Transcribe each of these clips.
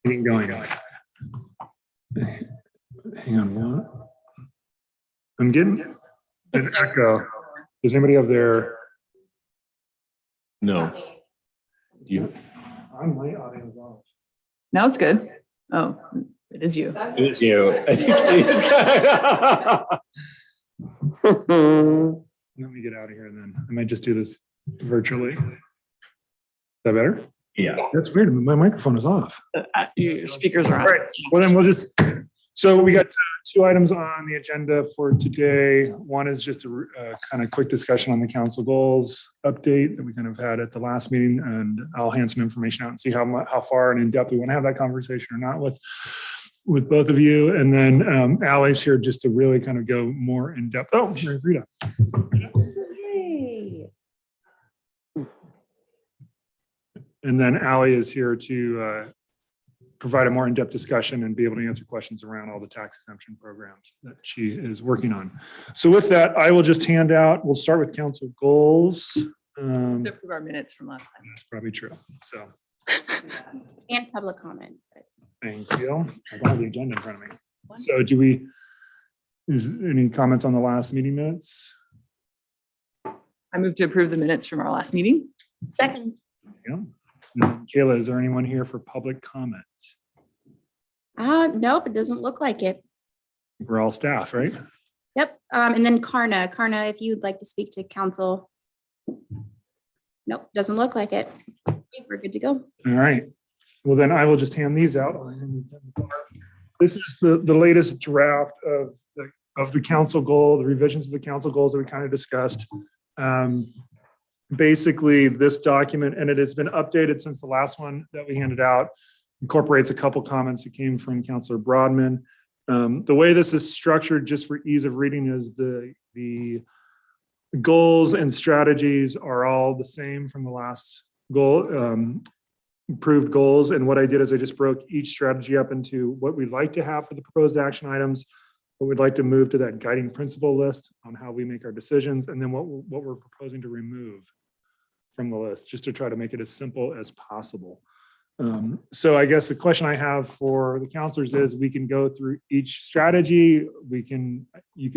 Meeting going. Hang on, what? I'm getting an echo. Does anybody have their? No. You. On my audio is off. Now it's good. Oh, it is you. It is you. I think it's Let me get out of here and then I might just do this virtually. Is that better? Yeah. That's weird. My microphone is off. Your speakers are on. All right. Well, then we'll just, so we got two items on the agenda for today. One is just a kind of quick discussion on the council goals update that we kind of had at the last meeting, and I'll hand some information out and see how far and in depth we want to have that conversation or not with both of you. And then Allie's here just to really kind of go more in depth. Oh, there's Rita. Hey. And then Allie is here to provide a more in-depth discussion and be able to answer questions around all the tax exemption programs that she is working on. So with that, I will just hand out, we'll start with council goals. Except for our minutes from last time. That's probably true. So And public comment. thank you. I don't have the agenda in front of me. So is any comments on the last meeting minutes? I moved to approve the minutes from our last meeting. Second. Yeah. Kayla, is there anyone here for public comment? Nope, it doesn't look like it. We're all staff, right? Yep. And then Karna, if you'd like to speak to council. Nope, doesn't look like it. Okay, we're good to go. All right. Well, then I will just hand these out. This is the latest draft of the council goal, the revisions of the council goals that we kind of discussed. Basically, this document, and it has been updated since the last one that we handed out, incorporates a couple comments that came from Councilor Broadman. The way this is structured, just for ease of reading, is the goals and strategies are all the same from the last goal, approved goals. And what I did is I just broke each strategy up into what we'd like to have for the proposed action items, what we'd like to move to that guiding principle list on how we make our decisions, and then what we're proposing to remove from the list, just to try to make it as simple as possible. So I guess the question I have for the counselors is, we can go through each strategy. You can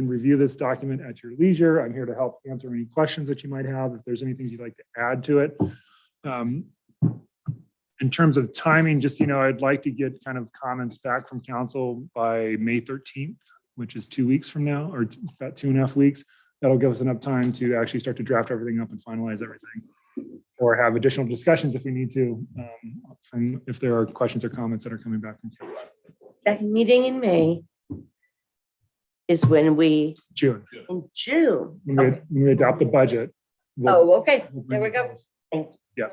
review this document at your leisure. I'm here to help answer any questions that you might have, if there's anything you'd like to add to it. In terms of timing, just, I'd like to get kind of comments back from council by May 13th, which is 2 weeks from now, or about 2.5 weeks. That'll give us enough time to actually start to draft everything up and finalize everything, or have additional discussions if we need to, if there are questions or comments that are coming back from council. Second meeting in May is when we, June, in June. when we adopt the budget. Oh, okay, there we go. Thank you.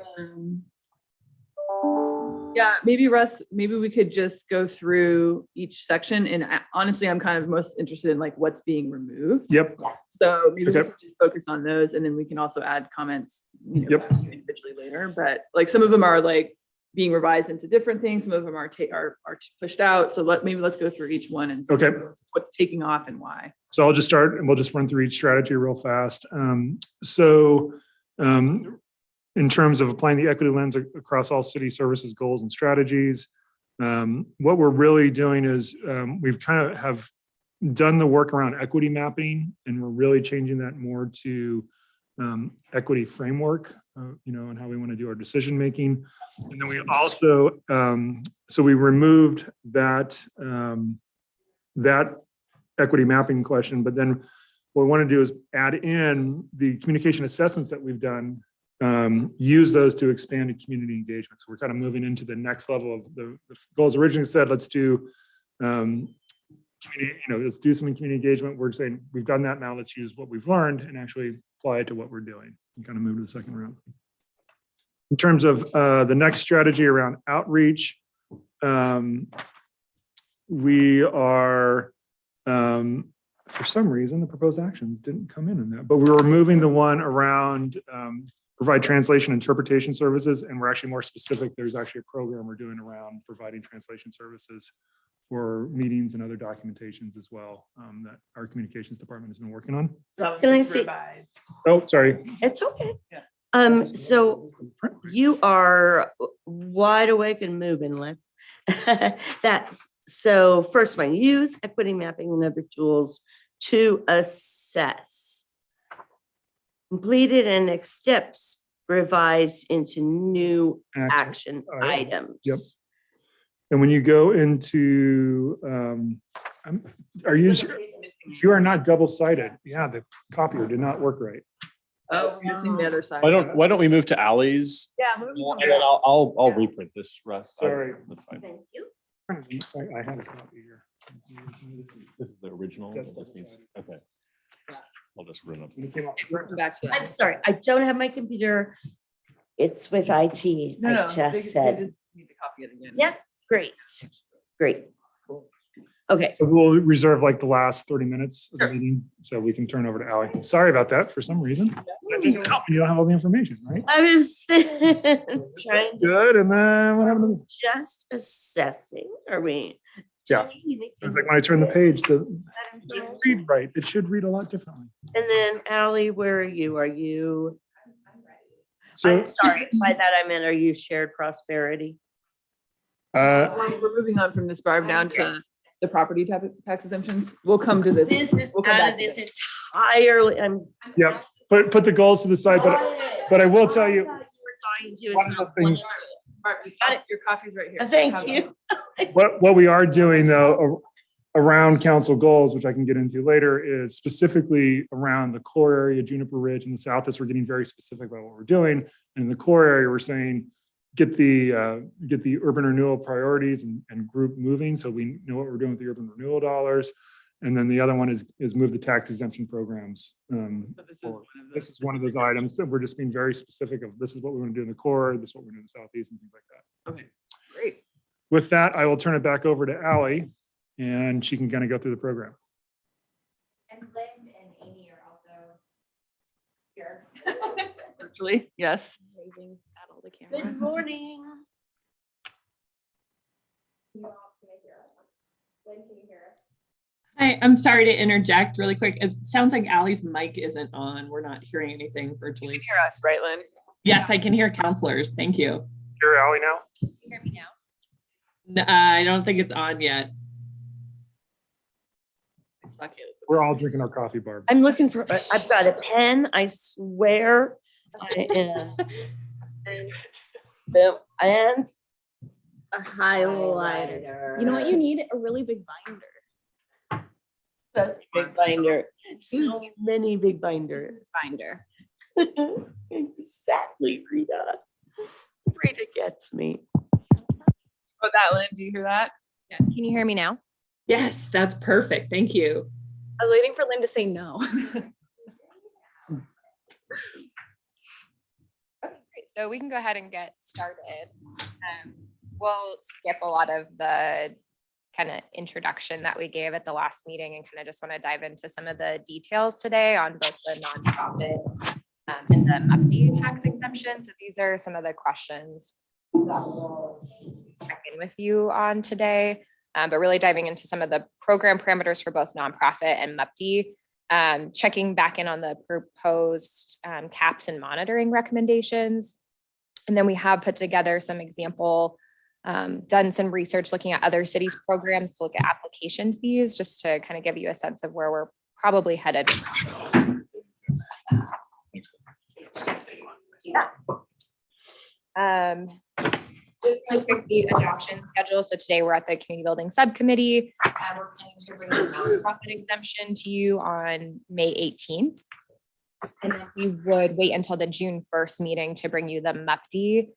Yeah, maybe Russ, maybe we could just go through each section, and honestly, I'm kind of most interested in like what's being removed. Yep. So maybe we Okay. can just focus on those, and then we can also add comments, Yep. individually later. But like some of them are like being revised into different things. Some of them are pushed out. So let's go through each one and see Okay. what's taking off and why. So I'll just start and we'll just run through each strategy real fast. In terms of applying the equity lens across all city services, goals and strategies, what we're really doing is we've kind of have done the work around equity mapping, and we're really changing that more to equity framework, and how we want to do our decision making. And then we also, so we removed that equity mapping question, but then what we want to do is add in the communication assessments that we've done, use those to expand to community engagement. So we're kind of moving into the next level of the goals. Originally said, let's do community, let's do some community engagement. We're saying we've done that now. Let's use what we've learned and actually apply it to what we're doing, and kind of move to the second round. In terms of the next strategy around outreach, we are, for some reason, the proposed actions didn't come in that, but we were removing the one around provide translation interpretation services, and we're actually more specific. There's actually a program we're doing around providing translation services for meetings and other documentations as well, that our communications department has been working on. Can I see? Oh, sorry. It's okay. Yeah. So you are wide awake and moving, like, So first one, use equity mapping and other tools to assess. Completed and next steps revised into new action items. Yep. And when you go into, you are not double-sided. Yeah, the copier did not work right. Oh, we're missing the other side. Why don't we move to Ally's? Yeah. moving And on. then I'll reprint this, Russ. Sorry. That's fine. Thank you. I had a copy here. This is the original. That's This needs- Okay. I'll just run up. When it came out- Welcome back to I'm that. sorry, I don't have my computer. It's with IT. No, I no, they just said, just need to copy it again. yeah, great, great. Okay, So we'll reserve like the last 30 minutes of the Sure. meeting, so we can turn over to Ally. Sorry about that for some reason. That doesn't help when you don't have all the information, right? I was trying to, Good, and then what happened? just assessing, are we? Yeah. It's like when I turn the page, it didn't read right. It should read a lot differently. And then Ally, where are you? Are you, So, I'm sorry, by that I meant, are you shared prosperity? We're moving on from this bar down to the property tax exemptions. We'll come to this. This is We'll come out back of to this entirely, I'm. yeah, put the goals to the side, but I will tell you, We're talking to, one it's of not the one. things- Your coffee's right here. Thank Have you. what we are doing though, around council goals, which I can get into later, is specifically around the core area, Juniper Ridge and the South. We're getting very specific about what we're doing. And in the core area, we're saying, get the urban renewal priorities and group moving. So we know what we're doing with the urban renewal dollars. And then the other one is move the tax exemption programs. So This is one of those items that we're just being very specific of, this is what we want to do in the core, this is what we're doing in the Southeast and things like that. Okay, great. With that, I will turn it back over to Ally and she can kind of go through the program. And Lynn and Amy are also here. Virtually, yes. Waving at all the Good cameras. morning. You all can hear us? Lynn, can you hear us? Hi, I'm sorry to interject really quick. It sounds like Ally's mic isn't on. We're not hearing anything virtually. You can hear us, right, Lynn? Yes, I can hear counselors. Thank you. You're Ally now? Can you hear me now? I don't think it's on yet. We're all drinking our coffee, Barb. I'm looking for, I've got a pen, I swear. I am. And A highlighter. You know what you need? A really big binder. such a big binder. So many big binders. Binder. Exactly, Rita. Rita gets me. Oh, that, Lynn, do you hear that? Yes. Can you hear me now? Yes, that's perfect. Thank you. I was waiting for Lynn to say no. Okay, great. So we can go ahead and get started. We'll skip a lot of the kind of introduction that we gave at the last meeting and kind of just want to dive into some of the details today on both the nonprofit and the MUFD tax exemption. So these are some of the questions that we'll check in with you on today, but really diving into some of the program parameters for both nonprofit and MUFD, checking back in on the proposed caps and monitoring recommendations. And then we have put together some example, done some research looking at other cities' programs to look at application fees, just to kind of give you a sense of where we're probably headed. Just a quick the adoption schedule. So today we're at the community building subcommittee. We're planning to bring the nonprofit exemption to you on May 18th. And then we would wait until the June 1st meeting to bring you the MUFD,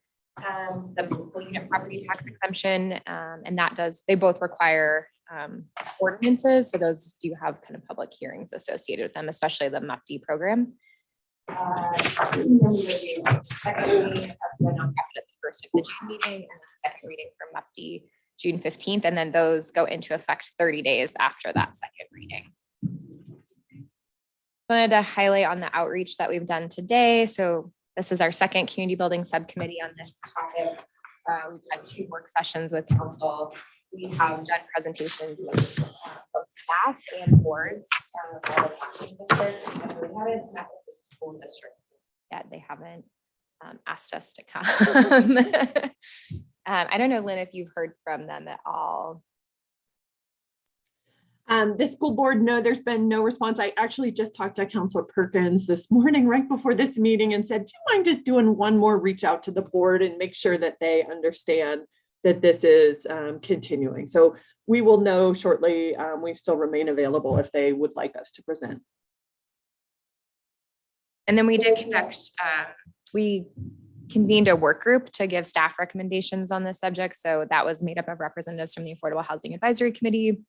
the multiple unit property tax exemption. And that they both require ordinances. So those do have kind of public hearings associated with them, especially the MUFD program. And then we would do second reading of the nonprofit at the first of the June meeting, and then second reading for MUFD June 15th, and then those go into effect 30 days after that second reading. I wanted to highlight on the outreach that we've done today. So this is our second community building subcommittee on this topic. We've had 2 work sessions with council. We have done presentations with both staff and boards. We haven't met with the school district yet. They haven't asked us to come. I don't know, Lynn, if you've heard from them at all. The school board, no, there's been no response. I actually just talked to Counselor Perkins this morning, right before this meeting, and said, do you mind just doing one more reach out to the board and make sure that they understand that this is continuing. So we will know shortly. We still remain available if they would like us to present. And then we did we convened a work group to give staff recommendations on this subject. So that was made up of representatives from the Affordable Housing Advisory Committee,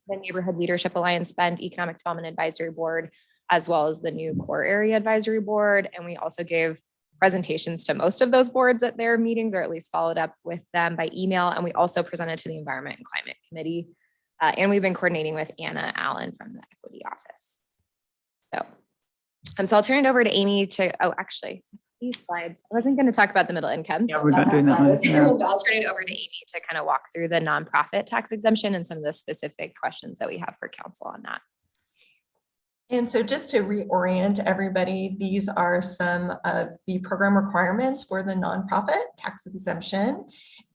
the Neighborhood Leadership Alliance Bend Economic Development Advisory Board, as well as the new Core Area Advisory Board. And we also gave presentations to most of those boards at their meetings, or at least followed up with them by email. And we also presented to the Environment and Climate Committee. And we've been coordinating with Anna Allen from the Equity Office. So I'll turn it over to Amy actually, these slides, I wasn't going to talk about the middle income. Yeah, we're not doing that one. Yeah. I'll turn it over to Amy to kind of walk through the nonprofit tax exemption and some of the specific questions that we have for council on that. And so just to reorient everybody, these are some of the program requirements for the nonprofit tax exemption.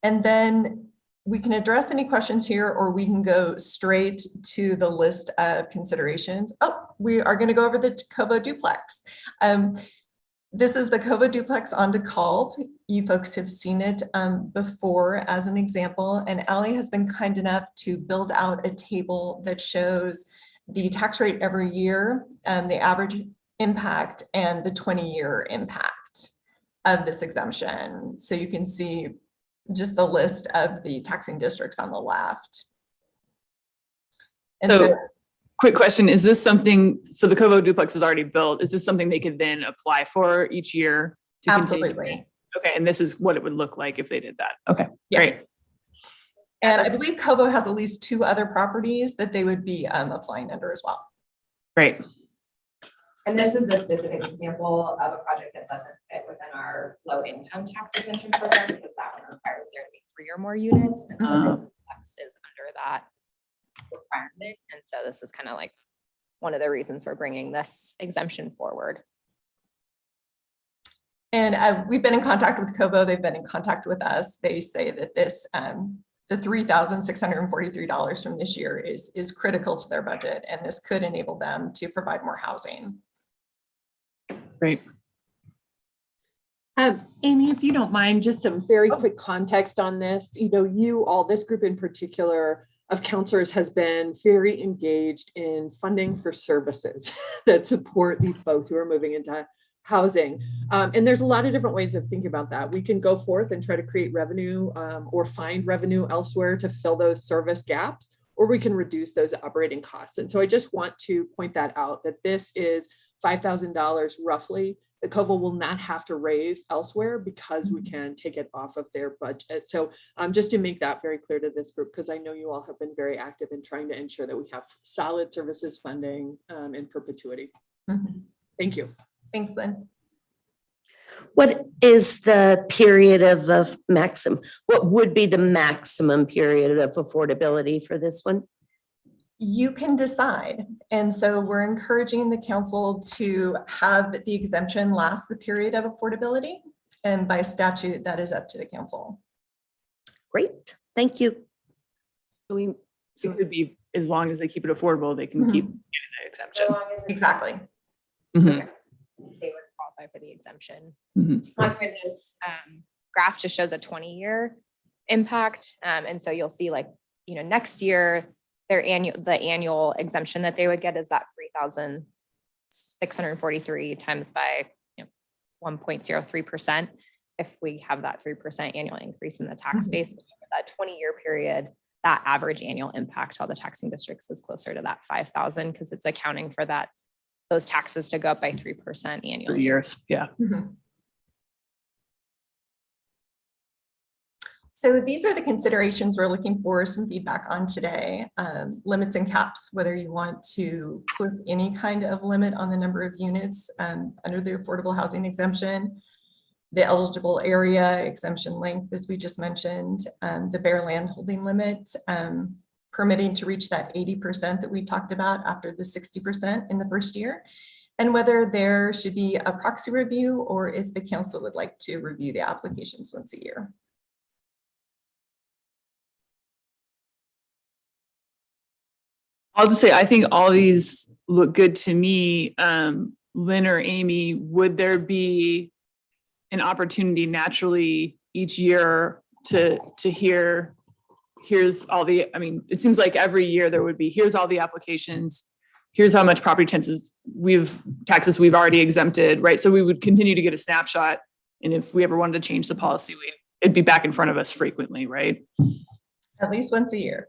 And then we can address any questions here, or we can go straight to the list of considerations. Oh, we are going to go over the Covo duplex. This is the Covo duplex on DeKalb. You folks have seen it before as an example, and Allie has been kind enough to build out a table that shows the tax rate every year, the average impact, and the 20-year impact of this exemption. So you can see just the list of the taxing districts on the left. And So quick question, is this something, so the Covo duplex is already built, is this something they could then apply for each year? To continue? Absolutely. Okay, and this is what it would look like if they did that. Okay, Yes. great. And I believe Covo has at least 2 other properties that they would be applying under as well. Great. And this is the specific example of a project that doesn't fit within our low income tax exemption program, because that one requires there to be 3 or more units. And so the duplex is under that requirement. And so this is kind of like one of the reasons we're bringing this exemption forward. And we've been in contact with Covo. They've been in contact with us. They say that this, the $3,643 from this year is critical to their budget, and this could enable them to provide more housing. Great. Amy, if you don't mind, just some very quick context on this. You know, this group in particular of counselors has been very engaged in funding for services that support these folks who are moving into housing. And there's a lot of different ways of thinking about that. We can go forth and try to create revenue or find revenue elsewhere to fill those service gaps, or we can reduce those operating costs. And so I just want to point that out, that this is $5,000 roughly that Covo will not have to raise elsewhere because we can take it off of their budget. So just to make that very clear to this group, because I know you all have been very active in trying to ensure that we have solid services funding in perpetuity. Mm-hmm. Thank you. Thanks, Lynn. What is the period of maximum? What would be the maximum period of affordability for this one? You can decide. And so we're encouraging the council to have the exemption last the period of affordability. And by statute, that is up to the council. Great, thank you. It could be, as long as they keep it affordable, they can keep getting the exemption. So long as it's- Exactly. Mhm. they would qualify for the exemption. Mhm. This graph just shows a 20-year impact. And so you'll see, like, you know, next year, the annual exemption that they would get is that 3,643 times by 1.03%. If we have that 3% annual increase in the tax base, over that 20-year period, that average annual impact on the taxing districts is closer to that 5,000, because it's accounting for those taxes to go up by 3% annually. Years, yeah. Mm-hmm. So these are the considerations we're looking for some feedback on today. Limits and caps, whether you want to put any kind of limit on the number of units under the affordable housing exemption, the eligible area, exemption length, as we just mentioned, the bare land holding limit, permitting to reach that 80% that we talked about after the 60% in the first year, and whether there should be a proxy review or if the council would like to review the applications once a year. I'll just say, I think all these look good to me. Lynn or Amy, would there be an opportunity naturally each year to hear, here's all the, I mean, it seems like every year there would be, here's all the applications, here's how much property taxes we've already exempted, right? So we would continue to get a snapshot. And if we ever wanted to change the policy, it'd be back in front of us frequently, right? At least once a year.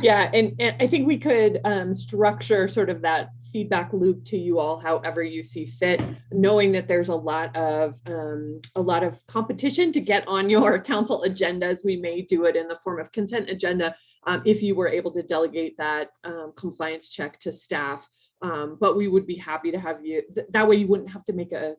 Yeah, and I think we could structure sort of that feedback loop to you all however you see fit, knowing that there's a lot of competition to get on your council agendas. We may do it in the form of consent agenda if you were able to delegate that compliance check to staff. But we would be happy to have you. That way you wouldn't have to make a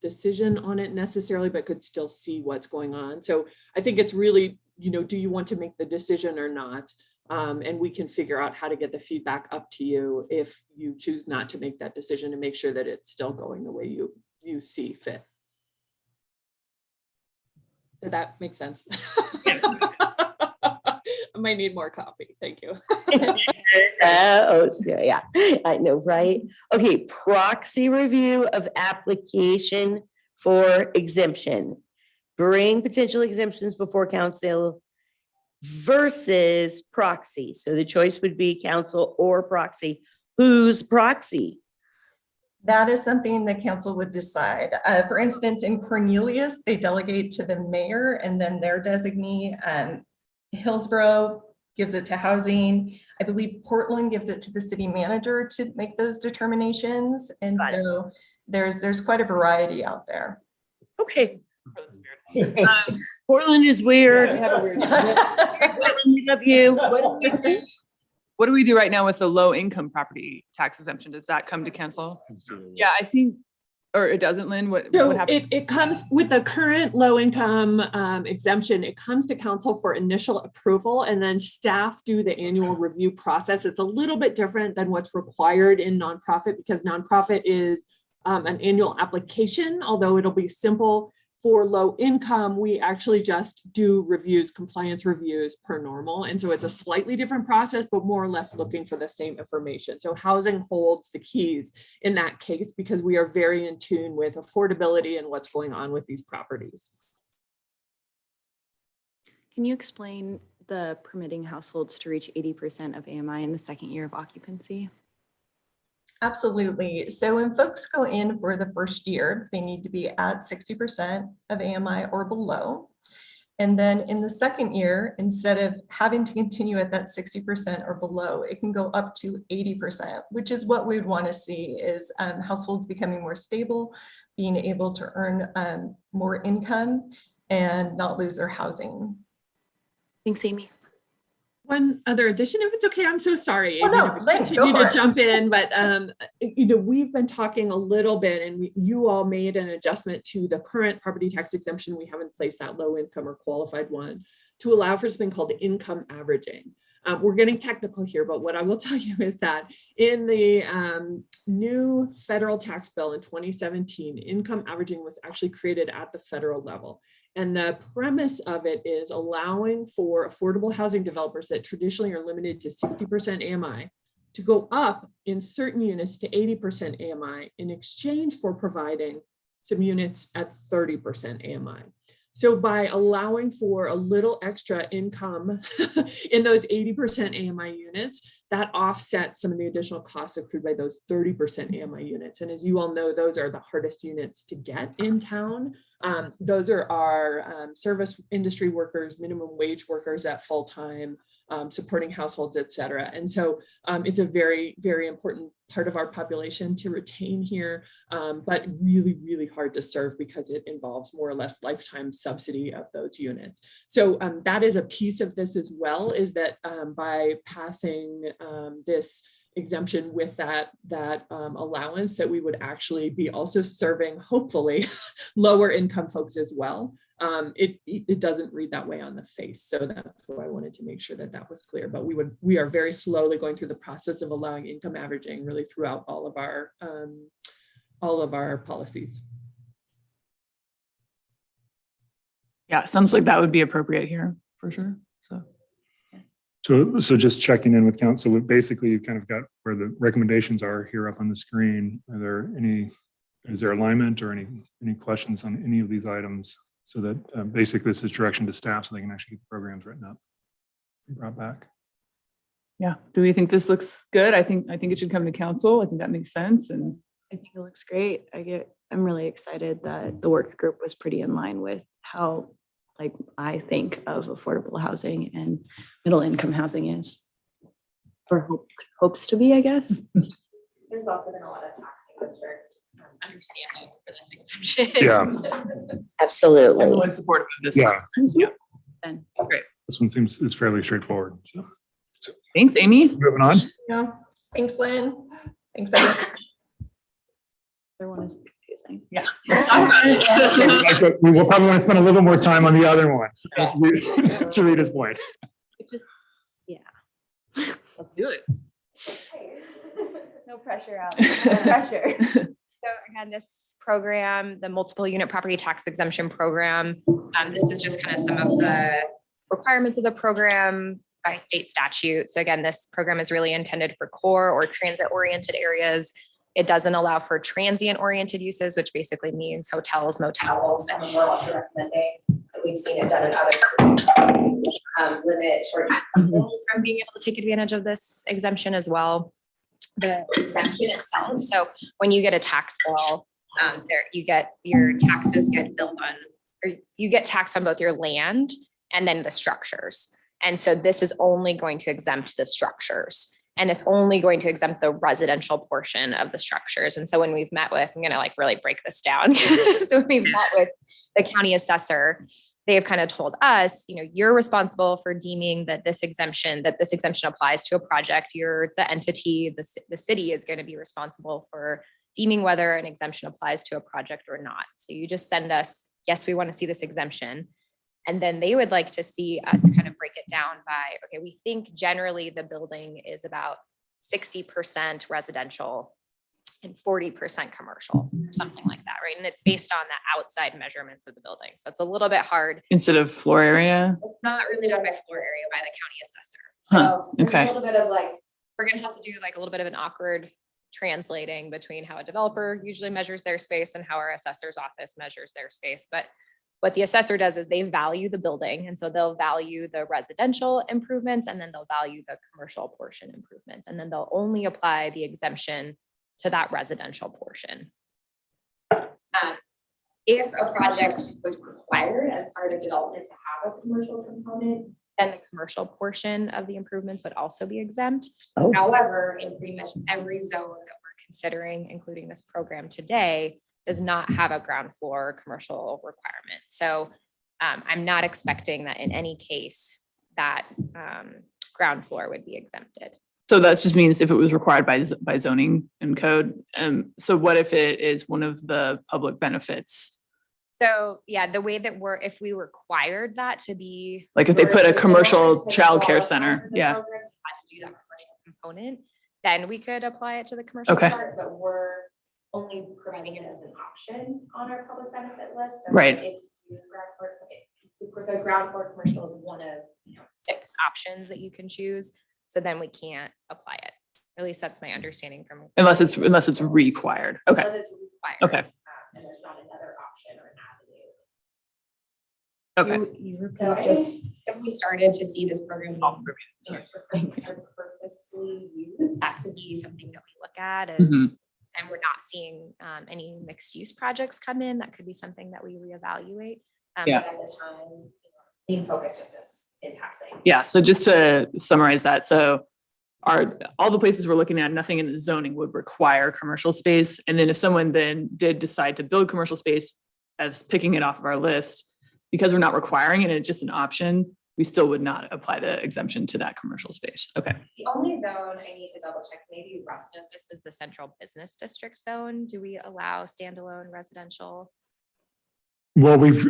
decision on it necessarily, but could still see what's going on. So I think it's really, do you want to make the decision or not? And we can figure out how to get the feedback up to you if you choose not to make that decision, and make sure that it's still going the way you see fit. Did that make sense? Yeah, that makes sense. I might need more coffee. Thank you. Oh, so yeah, I know, right? Okay, proxy review of application for exemption. Bring potential exemptions before council versus proxy. So the choice would be council or proxy. Who's proxy? That is something the council would decide. For instance, in Cornelius, they delegate to the mayor and then their designee. Hillsborough gives it to housing. I believe Portland gives it to the city manager to make those determinations. And Got it. so there's quite a variety out there. Okay. Portland is weird. Yeah, we have a weird- Portland, we love you. What do we do right now with the low income property tax exemption? Does that come to council? Yeah, I think, or it doesn't, Lynn? What So happens? it comes with the current low income exemption. It comes to council for initial approval, and then staff do the annual review process. It's a little bit different than what's required in nonprofit, because nonprofit is an annual application, although it'll be simple. For low income, we actually just do reviews, compliance reviews per normal. And so it's a slightly different process, but more or less looking for the same information. So housing holds the keys in that case, because we are very in tune with affordability and what's going on with these properties. Can you explain the permitting households to reach 80% of AMI in the second year of occupancy? Absolutely. So when folks go in for the first year, they need to be at 60% of AMI or below. And then in the second year, instead of having to continue at that 60% or below, it can go up to 80%, which is what we'd want to see, is households becoming more stable, being able to earn more income and not lose their housing. Thanks, Amy. One other addition, if it's okay, I'm so sorry. Oh, no, Amy, to Lynn, continue go for to it. jump in, but we've been talking a little bit, and you all made an adjustment to the current property tax exemption we have in place, that low income or qualified one, to allow for something called income averaging. We're getting technical here, but what I will tell you is that in the new federal tax bill in 2017, income averaging was actually created at the federal level. And the premise of it is allowing for affordable housing developers that traditionally are limited to 60% AMI to go up in certain units to 80% AMI in exchange for providing some units at 30% AMI. So by allowing for a little extra income in those 80% AMI units, that offsets some of the additional costs accrued by those 30% AMI units. And as you all know, those are the hardest units to get in town. Those are our service industry workers, minimum wage workers at full time, supporting households, et cetera. And so it's a very, very important part of our population to retain here, but really, really hard to serve because it involves more or less lifetime subsidy of those units. So that is a piece of this as well, is that by passing this exemption with that allowance, that we would actually be also serving, hopefully, lower income folks as well. It doesn't read that way on the face, so that's why I wanted to make sure that that was clear. But we are very slowly going through the process of allowing income averaging really throughout all of our policies. Yeah, sounds like that would be appropriate here for sure. So So just checking in with council, basically you kind of got where the recommendations are here up on the screen. Is there alignment or any questions on any of these items? So that basically this is direction to staff so they can actually get the programs written up and brought back. Yeah. Do we think this looks good? I think it should come to council. I think that makes sense. And I think it looks great. I'm really excited that the work group was pretty in line with how, like, I think of affordable housing and middle income housing is. Or hopes to be, I guess. There's also been a lot of taxing district understanding for this exemption. Yeah. Absolutely. everyone's supportive of this. Yeah. Yeah. Then This one is fairly straightforward. So Thanks, Amy. moving on. Yeah. Thanks, Lynn. Thanks, everyone. other one is confusing. Yeah. Let's talk about it. We will probably want to spend a little more time on the other one to Rita's point. It just, yeah. Let's do it. No pressure out. No pressure. So again, this program, the multiple unit property tax exemption program, this is just kind of some of the requirements of the program by state statute. So again, this program is really intended for core or transit oriented areas. It doesn't allow for transient oriented uses, which basically means hotels, motels, and we're also recommending that we've seen it done in other limit short-term rentals from being able to take advantage of this exemption as well. The exemption itself. So when you get a tax bill, you get your taxes get billed on, or you get taxed on both your land and then the structures. And so this is only going to exempt the structures, and it's only going to exempt the residential portion of the structures. And so when we've met with, I'm going to like really break this down. So we've met with the county assessor, they have kind of told us, you know, you're responsible for deeming that this exemption applies to a project. You're the entity, the city is going to be responsible for deeming whether an exemption applies to a project or not. So you just send us, yes, we want to see this exemption. And then they would like to see us kind of break it down by, okay, we think generally the building is about 60% residential and 40% commercial, or something like that, right? And it's based on the outside measurements of the building. So it's a little bit hard. Instead of floor area. It's not really done by floor area by the county assessor. So okay. there's a little bit of like, we're gonna have to do like a little bit of an awkward translating between how a developer usually measures their space and how our assessor's office measures their space. But what the assessor does is they value the building. And so they'll value the residential improvements, and then they'll value the commercial portion improvements. And then they'll only apply the exemption to that residential portion. If a project was required as part of development to have a commercial component, then the commercial portion of the improvements would also be exempt. Oh. However, in pretty much every zone that we're considering, including this program today, does not have a ground floor commercial requirement. So I'm not expecting that in any case that ground floor would be exempted. So that just means if it was required by zoning and code. So what if it is one of the public benefits? So yeah, the way that if we required that to be. Like if they put a commercial childcare center, yeah. Had to do that commercial component, then we could apply it to the commercial Okay. part, but we're only providing it as an option on our public benefit list. And Right. if you the ground floor commercial is one of 6 options that you can choose. So then we can't apply it. At least that's my understanding from. Unless it's required. Okay. Unless it's required. Okay. And there's not another option or Okay. an avenue. So I think if we started to see this program purposely used, that could be something that we look at as, and we're not seeing any mixed use projects come in. That could be something that we reevaluate. Yeah. But at the time, main focus just is housing. Yeah. So just to summarize that, so all the places we're looking at, nothing in the zoning would require commercial space. And then if someone then did decide to build commercial space, as picking it off of our list, because we're not requiring it, it's just an option, we still would not apply the exemption to that commercial space. Okay. The only zone I need to double check, maybe Russ knows this, is the central business district zone. Do we allow standalone residential? Well, we've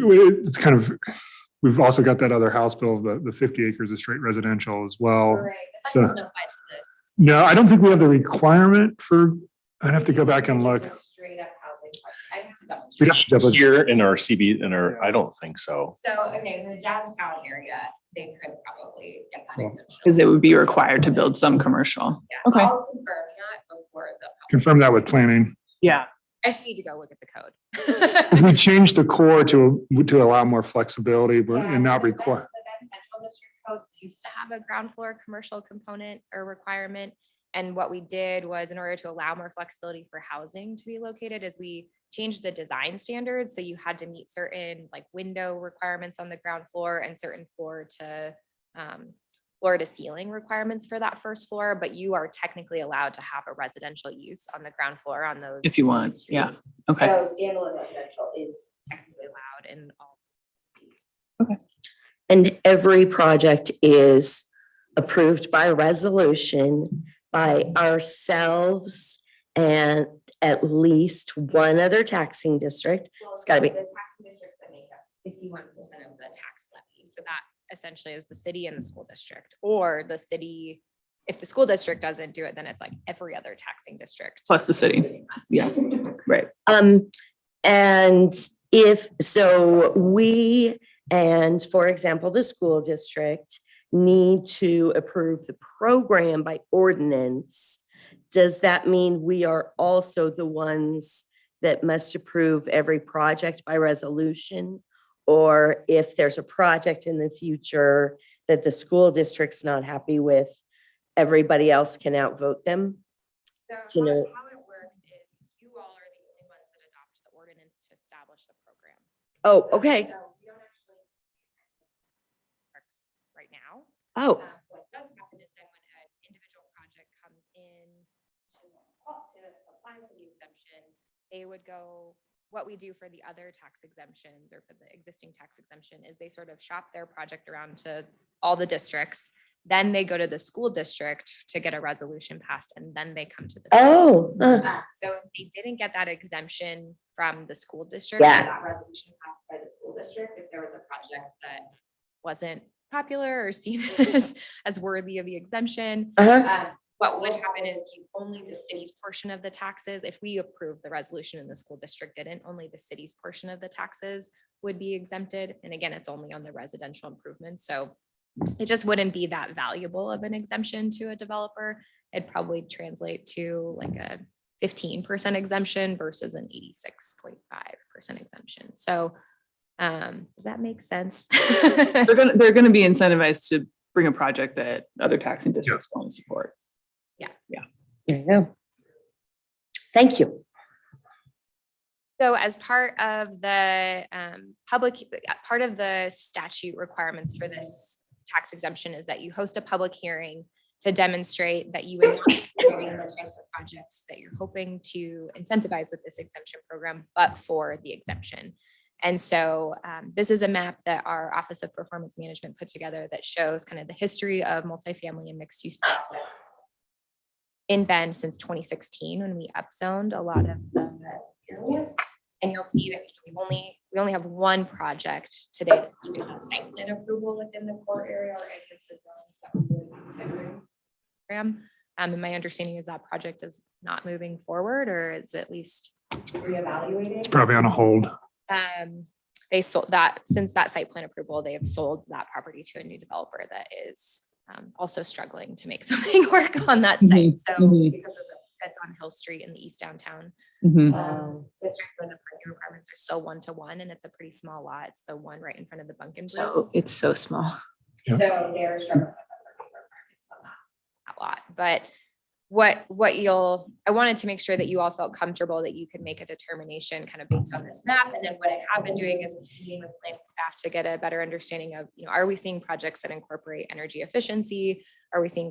also got that other house bill, the 50 acres of straight residential as well. Right, but that So- doesn't apply to this. No, I don't think we have the requirement for, I'd have to go back and look. Just a straight up housing. I'd have to We don't have to- Here in our CB, I don't think so. So, okay, in the downtown area, they could probably get that exemption. Because it would be required to build some commercial. Yeah, Okay. I'll confirm that before the. Confirm that with planning. Yeah. I just need to go look at the code. Because we changed the core to allow more flexibility and not The require. Bend Central District Code used to have a ground floor commercial component or requirement. And what we did was, in order to allow more flexibility for housing to be located, is we changed the design standards. So you had to meet certain like window requirements on the ground floor and certain floor to ceiling requirements for that first floor, but you are technically allowed to have a residential use on the ground floor on those. If you want, yeah. streets. Okay. So standalone residential is technically allowed in all. And every project is approved by resolution by ourselves and at least one other taxing district. It's gotta be. The taxing districts that make up 51% of the tax levy. So that essentially is the city and the school district, or the city. If the school district doesn't do it, then it's like every other taxing district. Plus the city. including us. Yeah. Right. And if, so we, and for example, the school district need to approve the program by ordinance, does that mean we are also the ones that must approve every project by resolution? Or if there's a project in the future that the school district's not happy with, everybody else can outvote them? So You know- how it works is you all are the only ones that adopt the ordinance to establish the program. Oh, okay. So we don't actually works right now. Oh, What does happen is then when an individual project comes in to apply for the exemption, they would go, what we do for the other tax exemptions or for the existing tax exemption is they sort of shop their project around to all the districts. Then they go to the school district to get a resolution passed, and then they come to the. oh, So if they didn't get that exemption from the school district, or Yeah. that resolution passed by the school district, if there was a project that wasn't popular or seen as worthy of the exemption, what would happen is only the city's portion of the taxes, if we approve the resolution and the school district didn't, only the city's portion of the taxes would be exempted. And again, it's only on the residential improvements. So it just wouldn't be that valuable of an exemption to a developer. It'd probably translate to like a 15% exemption versus an 86.5% exemption. So does that make sense? They're gonna be incentivized to bring a project that other taxing districts want to support. there you go. Thank you. So as part of the part of the statute requirements for this tax exemption is that you host a public hearing to demonstrate that you are not doing the types of projects that you're hoping to incentivize with this exemption program, but for the exemption. And so this is a map that our Office of Performance Management put together that shows kind of the history of multifamily and mixed use projects in Bend since 2016, when we upzoned a lot of the areas. And you'll see that we only have one project today that even has site plan approval within the core area or entrance zones that we're really considering program. And my understanding is that project is not moving forward, or is at least reevaluating. Probably on a hold. They sold that, since that site plan approval, they have sold that property to a new developer that is also struggling to make something work on that site. So because of it's on Hill Street in the East Downtown district, where the parking requirements are still 1-to-1, and it's a pretty small lot. It's the one right in front of the Bunkin. So it's so small. Yeah. So they're struggling with the parking requirements on that lot. But I wanted to make sure that you all felt comfortable that you could make a determination kind of based on this map. And then what I have been doing is meeting with planning staff to get a better understanding of, are we seeing projects that incorporate energy efficiency? Are we seeing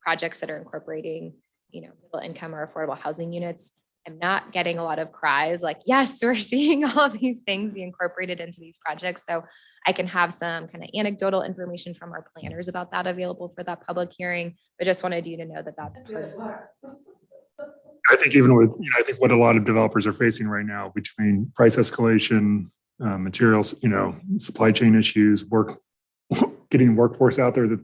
projects that are incorporating, middle income or affordable housing units? I'm not getting a lot of cries like, yes, we're seeing all of these things be incorporated into these projects. So I can have some kind of anecdotal information from our planners about that available for that public hearing, but just wanted you to know that that's part of it. I think even with, I think what a lot of developers are facing right now between price escalation, materials, supply chain issues, getting workforce out there, that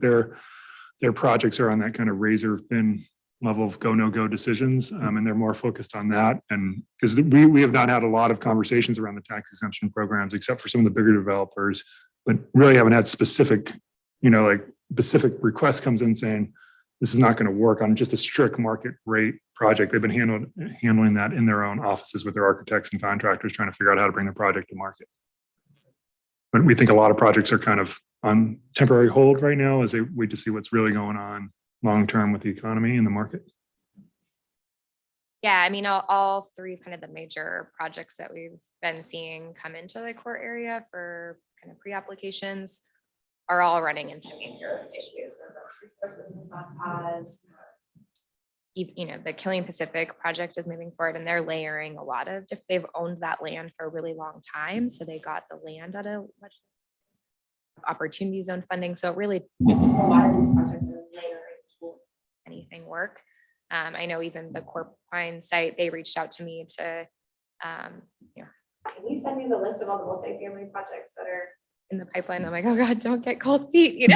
their projects are on that kind of razor thin level of go, no go decisions. And they're more focused on that. And because we have not had a lot of conversations around the tax exemption programs, except for some of the bigger developers, but really haven't had specific, like specific requests comes in saying, this is not going to work on just a strict market rate project. They've been handling that in their own offices with their architects and contractors, trying to figure out how to bring the project to market. But we think a lot of projects are kind of on temporary hold right now as they wait to see what's really going on long-term with the economy and the market. Yeah, I mean, all three of kind of the major projects that we've been seeing come into the core area for kind of pre-applications are all running into major issues. So those resources is on pause. The Killing Pacific project is moving forward and they're layering a lot of, they've owned that land for a really long time. So they got the land at a much opportunity zone funding. So really a lot of these projects are layering to anything work. I know even the Corp Pine site, they reached out to me to, can you send me the list of all the multifamily projects that are in the pipeline? I'm like, oh God, don't get cold feet,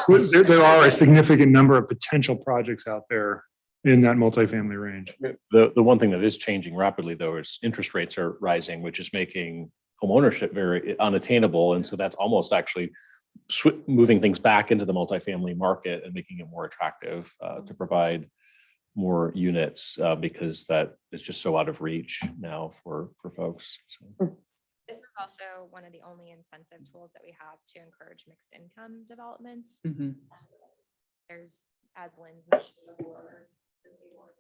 Well, there are a significant number of potential projects out there in that multifamily range. The one thing that is changing rapidly though is interest rates are rising, which is making home ownership very unattainable. And so that's almost actually moving things back into the multifamily market and making it more attractive to provide more units because that is just so out of reach now for folks. So. This is also one of the only incentive tools that we have to encourage mixed income developments. There's, as Lynn's mentioned before, the state board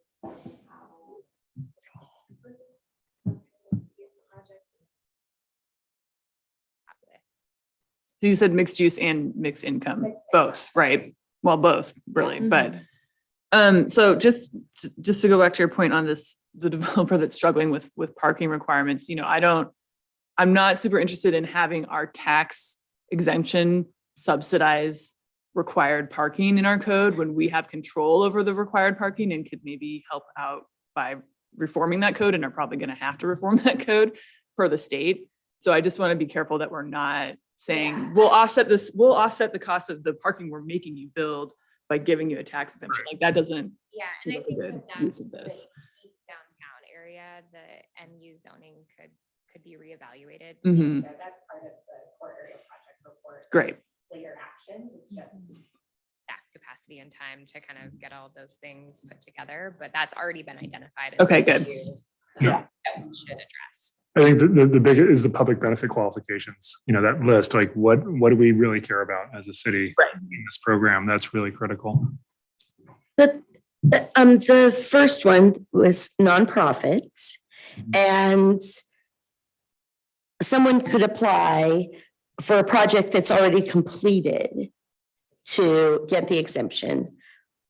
So you said mixed use and mixed income, both, right? Well, both really, but so just to go back to your point on this, the developer that's struggling with parking requirements, I'm not super interested in having our tax exemption subsidize required parking in our code when we have control over the required parking and could maybe help out by reforming that code and are probably going to have to reform that code for the state. So I just want to be careful that we're not saying we'll offset the cost of the parking we're making you build by giving you a tax exemption. Like that doesn't seem like a good use of this. The east downtown area, the MU zoning could be reevaluated. Mhm. So that's part of the core area project report. Great. Later actions. It's just that capacity and time to kind of get all those things put together, but that's already been identified. As Okay, an good. issue, Yeah. that we should address. I think the big is the public benefit qualifications, that list, like what do we really care about as a city in this program? That's really critical. The first one was nonprofits, and someone could apply for a project that's already completed to get the exemption.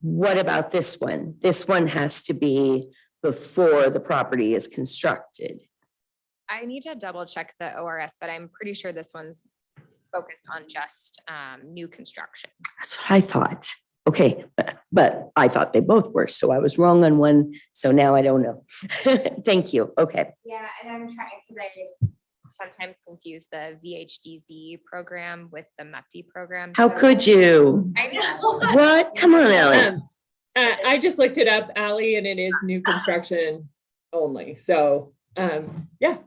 What about this one? This one has to be before the property is constructed. I need to double check the ORS, but I'm pretty sure this one's focused on just new construction. That's what I thought. Okay, but I thought they both were, so I was wrong on one. So now I don't know. Thank you. Okay. Yeah, and I'm trying because I sometimes confuse the VHDZ program with the MEPT program. How could you? I know. What? Come on, Ellie. I just looked it up, Ally, and it is new construction only. So, yeah,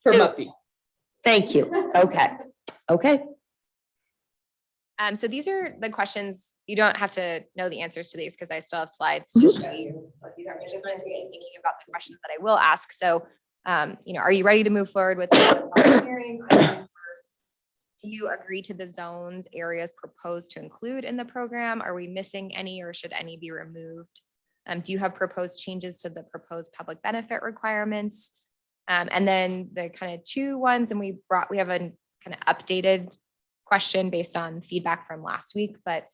for Muppy. Thank you. Okay. Okay. So these are the questions. You don't have to know the answers to these because I still have slides to show you what these are. I just want to be thinking about the questions that I will ask. So, are you ready to move forward with the public hearing? First, do you agree to the zones areas proposed to include in the program? Are we missing any or should any be removed? Do you have proposed changes to the proposed public benefit requirements? And then the kind of two ones, and we have a kind of updated question based on feedback from last week, but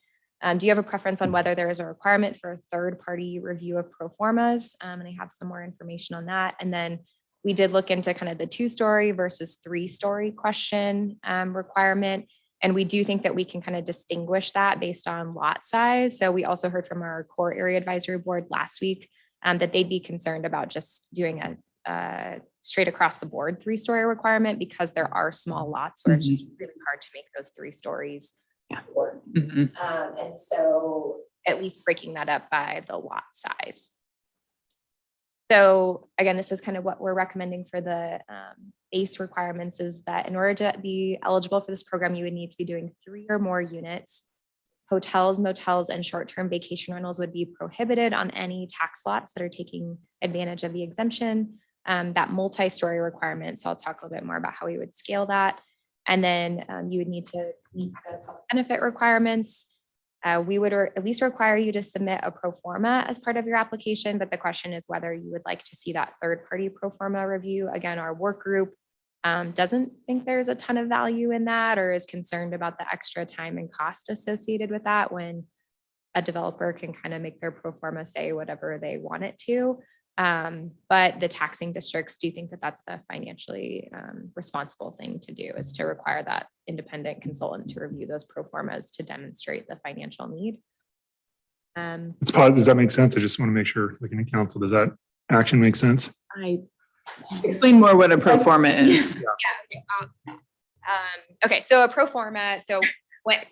do you have a preference on whether there is a requirement for a third-party review of pro formas? And I have some more information on that. And then we did look into kind of the 2-story versus 3-story question requirement. And we do think that we can kind of distinguish that based on lot size. So we also heard from our core area advisory board last week that they'd be concerned about just doing a straight across the board 3-story requirement because there are small lots where it's just really hard to make those 3 stories work. And so at least breaking that up by the lot size. So again, this is kind of what we're recommending for the base requirements, is that in order to be eligible for this program, you would need to be doing 3 or more units. Hotels, motels, and short-term vacation rentals would be prohibited on any tax lots that are taking advantage of the exemption. That multi-story requirement, so I'll talk a little bit more about how we would scale that. And then you would need to meet the public benefit requirements. We would at least require you to submit a pro forma as part of your application, but the question is whether you would like to see that third-party pro forma review. Again, our work group doesn't think there's a ton of value in that, or is concerned about the extra time and cost associated with that, when a developer can kind of make their pro forma say whatever they want it to. But the taxing districts do think that that's the financially responsible thing to do, is to require that independent consultant to review those pro formas to demonstrate the financial need. Does that make sense? I just want to make sure, looking at council, does that action make sense? Explain more what a pro forma is. Okay, so a pro forma, so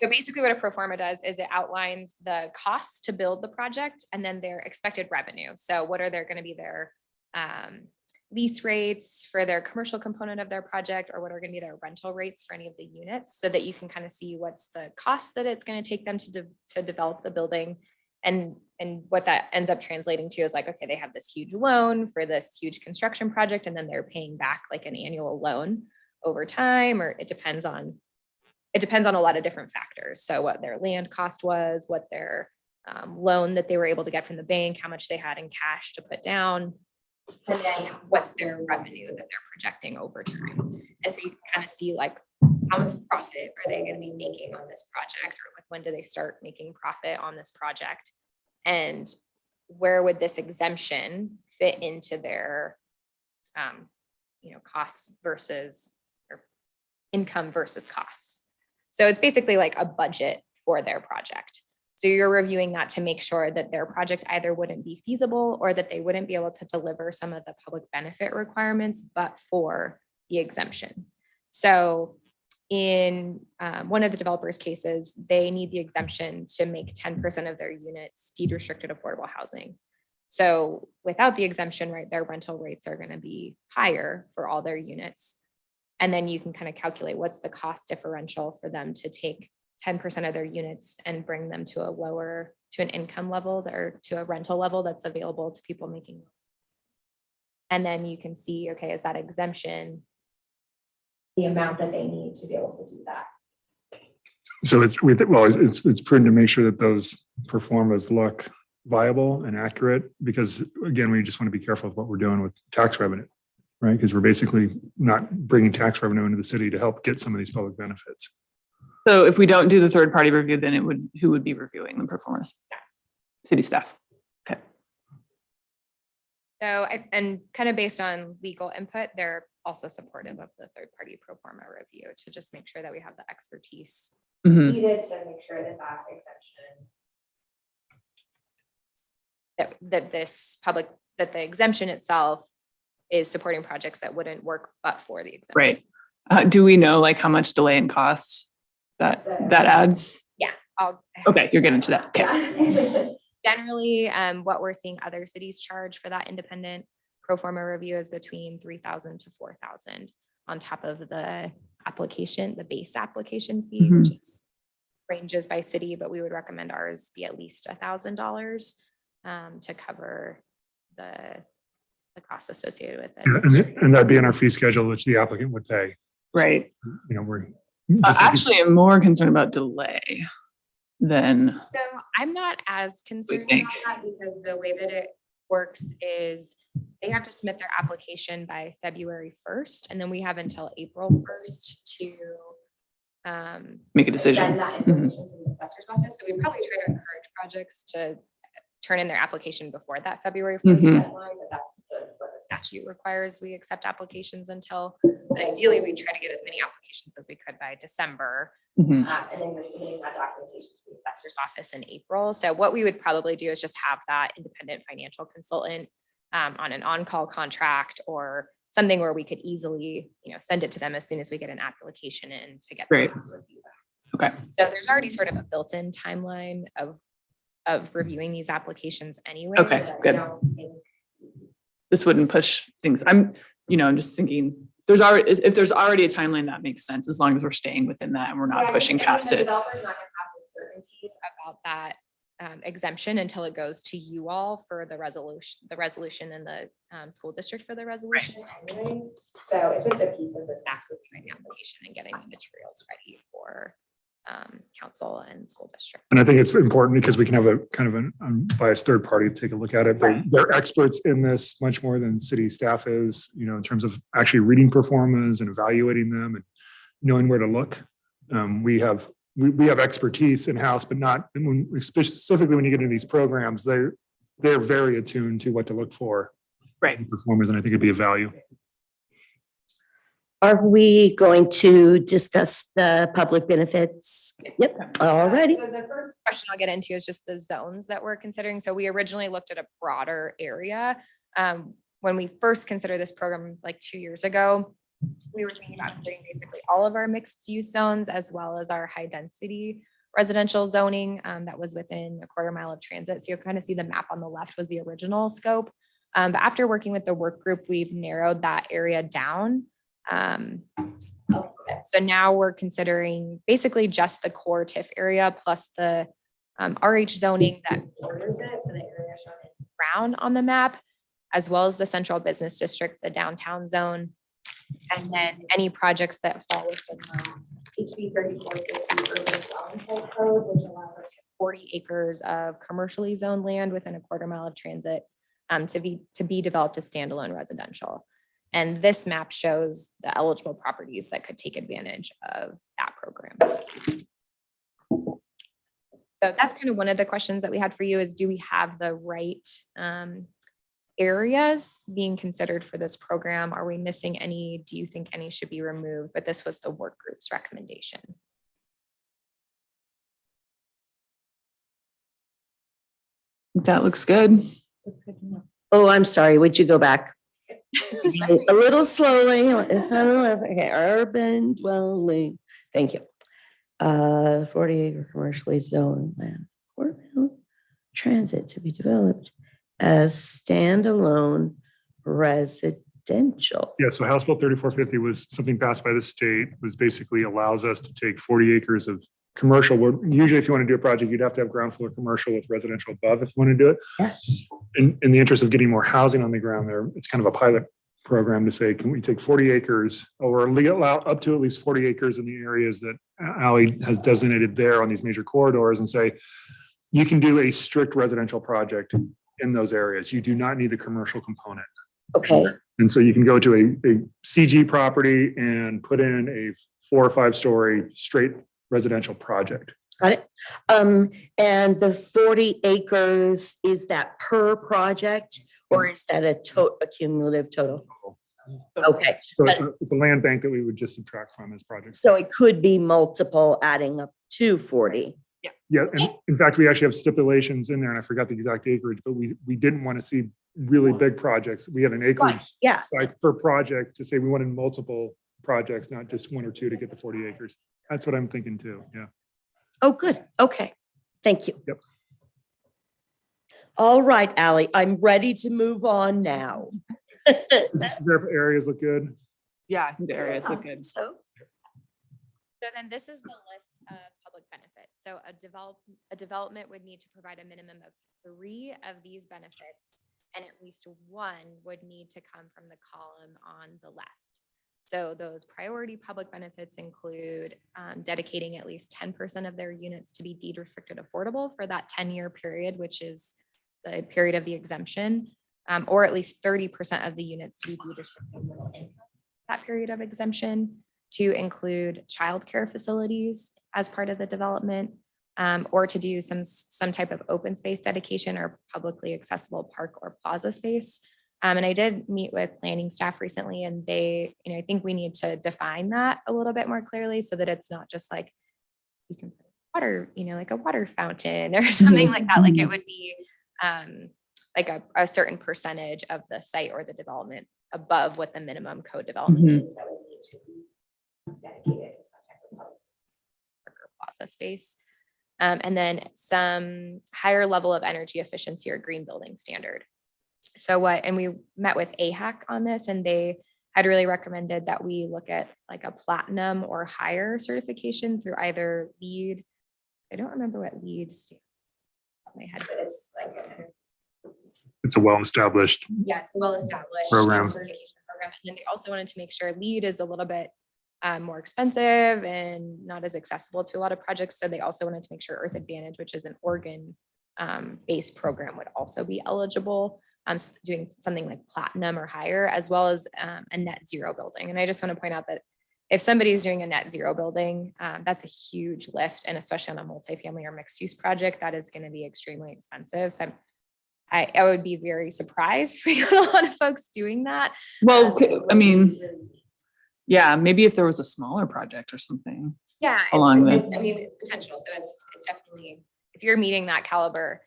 basically what a pro forma does is it outlines the costs to build the project and then their expected revenue. So what are going to be their lease rates for their commercial component of their project, or what are going to be their rental rates for any of the units, so that you can kind of see what's the cost that it's going to take them to develop the building. And what that ends up translating to is like, okay, they have this huge loan for this huge construction project, and then they're paying back like an annual loan over time, or it depends on a lot of different factors. So what their land cost was, what their loan that they were able to get from the bank, how much they had in cash to put down, and then what's their revenue that they're projecting over time. And so you can kind of see like, how much profit are they going to be making on this project, or like when do they start making profit on this project, and where would this exemption fit into their costs versus, or income versus costs. So it's basically like a budget for their project. So you're reviewing that to make sure that their project either wouldn't be feasible, or that they wouldn't be able to deliver some of the public benefit requirements, but for the exemption. So in one of the developers' cases, they need the exemption to make 10% of their units deed restricted affordable housing. So without the exemption, right, their rental rates are going to be higher for all their units. And then you can kind of calculate what's the cost differential for them to take 10% of their units and bring them to an income level, or to a rental level that's available to people making. And then you can see, okay, is that exemption the amount that they need to be able to do that? So it's prudent to make sure that those performers look viable and accurate, because again, we just want to be careful with what we're doing with tax revenue, right? Because we're basically not bringing tax revenue into the city to help get some of these public benefits. So if we don't do the third party review, then who would be reviewing the performance? City staff. Okay. So, and kind of based on legal input, they're also supportive of the third party pro forma review, to just make sure that we have the expertise needed to make sure that that exemption, that the exemption itself is supporting projects that wouldn't work but for the exemption. Right. Do we know like how much delay in costs that adds? Yeah. Okay, you're getting to that. Okay. Yeah. Generally, what we're seeing other cities charge for that independent pro forma review is between $3,000 to $4,000 on top of the application, the base application fee, which ranges by city, but we would recommend ours be at least $1,000 to cover the costs associated with it. And that'd be in our fee schedule, which the applicant would pay. Right. So, we're actually I'm more concerned about delay than. So I'm not as concerned about that, because the way that it works is they have to submit their application by February 1st, and then we have until April 1st to make a decision. Send that information to the assessor's office. So we probably try to encourage projects to turn in their application before that February 1st deadline, but that's what the statute requires. We accept applications until, but ideally we try to get as many applications as we could by December. And then we're submitting that documentation to the assessor's office in April. So what we would probably do is just have that independent financial consultant on an on-call contract, or something where we could easily, send it to them as soon as we get an application in to get them to review that. Okay. So there's already sort of a built-in timeline of of reviewing these applications anyway. Okay, but I good. don't think- This wouldn't push things. I'm just thinking, if there's already a timeline, that makes sense, as long as we're staying within that and we're not Yeah, pushing the past it. Developer's not gonna have the certainty about that exemption until it goes to you all for the resolution and the school district for the resolution anyway. So it's just a piece of the staff reviewing the application and getting the materials ready for council and school district. And I think it's important because we can have a kind of an unbiased third party take a look at it. They're experts in this much more than city staff is, in terms of actually reading performers and evaluating them and knowing where to look. We have expertise in-house, but not, specifically when you get into these programs, they're very attuned to what to look for. Right. in performers, and I think it'd be of value. Are we going to discuss the public benefits? Yep, already. So the first question I'll get into is just the zones that we're considering. So we originally looked at a broader area. When we first considered this program like 2 years ago, we were thinking about including basically all of our mixed use zones as well as our high density residential zoning that was within a quarter mile of transit. So you'll kind of see the map on the left was the original scope. But after working with the work group, we've narrowed that area down. So now we're considering basically just the core TIF area plus the RH zoning that borders it. So the area shown in brown on the map, as well as the central business district, the downtown zone, and then any projects that fall within the HB 3450 urban dwelling site code, which allows up to 40 acres of commercially zoned land within a quarter mile of transit to be developed as standalone residential. And this map shows the eligible properties that could take advantage of that program. So that's kind of one of the questions that we had for you is, do we have the right areas being considered for this program? Are we missing any? Do you think any should be removed? But this was the work group's recommendation. That looks good. Oh, I'm sorry. Would you go back? A little slowly. It's not okay. Urban dwelling. Thank you. 40 acre commercially zoned land. Transit to be developed as standalone residential. Yeah, so House Bill 3450 was something passed by the state, was basically allows us to take 40 acres of commercial. Usually if you want to do a project, you'd have to have ground floor commercial with residential above if you want to do it. Yes. In the interest of getting more housing on the ground there, it's kind of a pilot program to say, can we take 40 acres or allow up to at least 40 acres in the areas that Ally has designated there on these major corridors and say, you can do a strict residential project in those areas. You do not need the commercial component. Okay. And so you can go to a CG property and put in a 4 or 5 story straight residential project. Got it. And the 40 acres, is that per project or is that a cumulative total? Okay. So it's a land bank that we would just subtract from as projects. So it could be multiple adding up to 40. Yeah, and in fact, we actually have stipulations in there, and I forgot the exact acreage, but we didn't want to see really big projects. We had an acreage Yeah. size per project to say we wanted multiple projects, not just 1 or 2 to get the 40 acres. That's what I'm thinking too, yeah. Oh, good. Okay. Thank you. Yep. All right, Ally, I'm ready to move on now. Just their areas look good. Yeah, I think the areas look good. So, then this is the list of public benefits. So a development would need to provide a minimum of 3 of these benefits, and at least 1 would need to come from the column on the left. So those priority public benefits include dedicating at least 10% of their units to be deed restricted affordable for that 10-year period, which is the period of the exemption, or at least 30% of the units to be deed restricted middle income, that period of exemption, to include childcare facilities as part of the development, or to do some type of open space dedication or publicly accessible park or plaza space. And I did meet with planning staff recently, and they, I think we need to define that a little bit more clearly so that it's not just like you can put water, like a water fountain or something like that. Like it would be like a certain percentage of the site or the development above what the minimum code development is that would need to be dedicated to some type of public park or plaza space. and then some higher level of energy efficiency or green building standard. And we met with AHAC on this, and they had really recommended that we look at like a platinum or higher certification through either LEED. I don't remember what LEED stands on my head, but it's like It's a well-established it's a well-established program. certification program. And then they also wanted to make sure LEED is a little bit more expensive and not as accessible to a lot of projects. So they also wanted to make sure Earth Advantage, which is an Oregon based program, would also be eligible. Doing something like platinum or higher, as well as a net zero building. And I just want to point out that if somebody's doing a net zero building, that's a huge lift. And especially on a multifamily or mixed use project, that is going to be extremely expensive. So I would be very surprised if we got a lot of folks doing that. Well, I mean, yeah, maybe if there was a smaller project or something. Yeah, it's potential. So it's definitely, if you're meeting that caliber,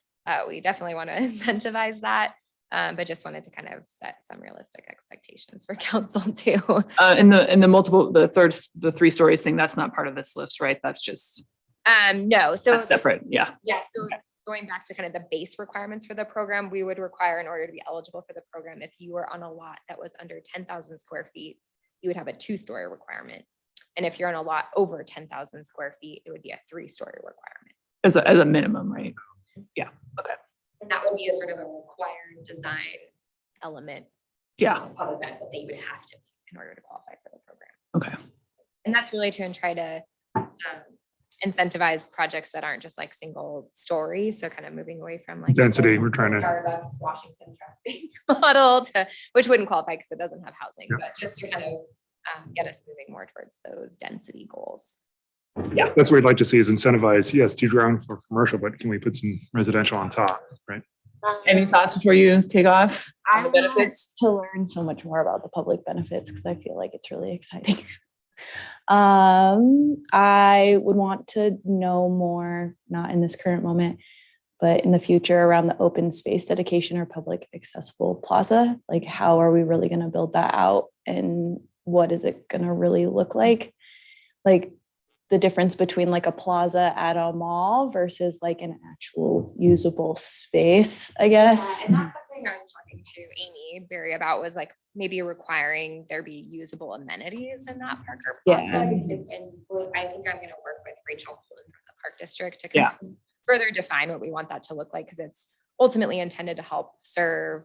we definitely want to incentivize that. But just wanted to kind of set some realistic expectations for council too. And the 3 stories thing, that's not part of this list, right? That's just no. So that's separate. Yeah. Yeah. So going back to kind of the base requirements for the program, we would require, in order to be eligible for the program, if you were on a lot that was under 10,000 square feet, you would have a 2-story requirement. And if you're on a lot over 10,000 square feet, it would be a 3-story requirement. As a minimum, right? Yeah. Okay. And that would be a sort of a required design element. Yeah. Of the benefit that you would have to meet in order to qualify for the program. Okay. And that's really to try to incentivize projects that aren't just like single story. So kind of moving away from like density. We're trying to Starbucks, Washington Trust Bank model to, which wouldn't qualify because it doesn't have housing, but just to kind of get us moving more towards those density goals. Yeah, that's what we'd like to see is incentivize, yes, to ground for commercial, but can we put some residential on top, right? Any thoughts before you take off? I want benefits to learn so much more about the public benefits because I feel like it's really exciting. I would want to know more, not in this current moment, but in the future around the open space dedication or public accessible plaza. Like, how are we really going to build that out? And what is it going to really look like? Like, the difference between like a plaza at a mall versus like an actual usable space, I guess. And that's something I was talking to Amy Berry about, was like maybe requiring there be usable amenities in that park or plaza. Yeah. And I think I'm going to work with Rachel Colton from the Park District to kind of further define what we want that to look like, because it's ultimately intended to help serve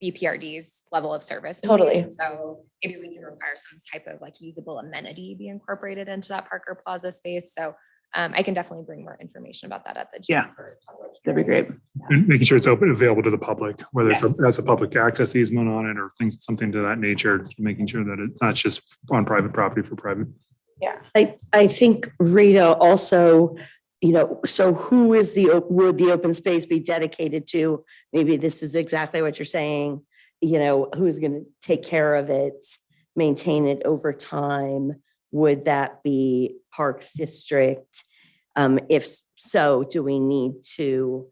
BPRD's level of service. Totally. So maybe we can require some type of like usable amenity be incorporated into that park or plaza space. So I can definitely bring more information about that at the June 1st public That'd be hearing. great. And making sure it's open, available to the public, whether Yes. it's a public access easement on it or something to that nature, making sure that it's not just on private property for private. Yeah. I think Rita also, so who is would the open space be dedicated to? Maybe this is exactly what you're saying, who's going to take care of it, maintain it over time? Would that be Parks District? If so, do we need to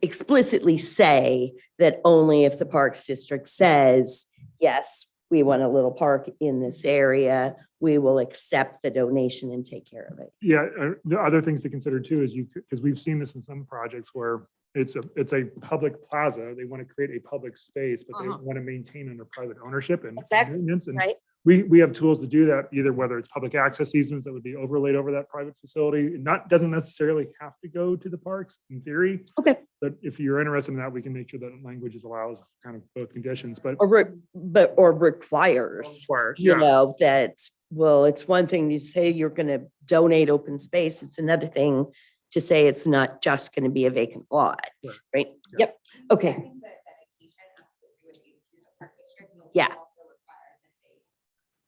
explicitly say that only if the Parks District says, yes, we want a little park in this area, we will accept the donation and take care of it? Yeah, the other things to consider too is because we've seen this in some projects where it's a public plaza. They want to create a public space, but they want to maintain under private ownership and Exactly, maintenance. And right. we have tools to do that, either whether it's public access easements that would be overlaid over that private facility. Doesn't necessarily have to go to the parks in theory. Okay. But if you're interested in that, we can make sure that language allows kind of both conditions, but Or requires, yeah. that, well, it's one thing to say you're going to donate open space. It's another thing to say it's not just going to be a vacant lot, right? Yeah. Yep. Okay. I think that dedication absolutely would be to the Park District. but we Yeah. also require that they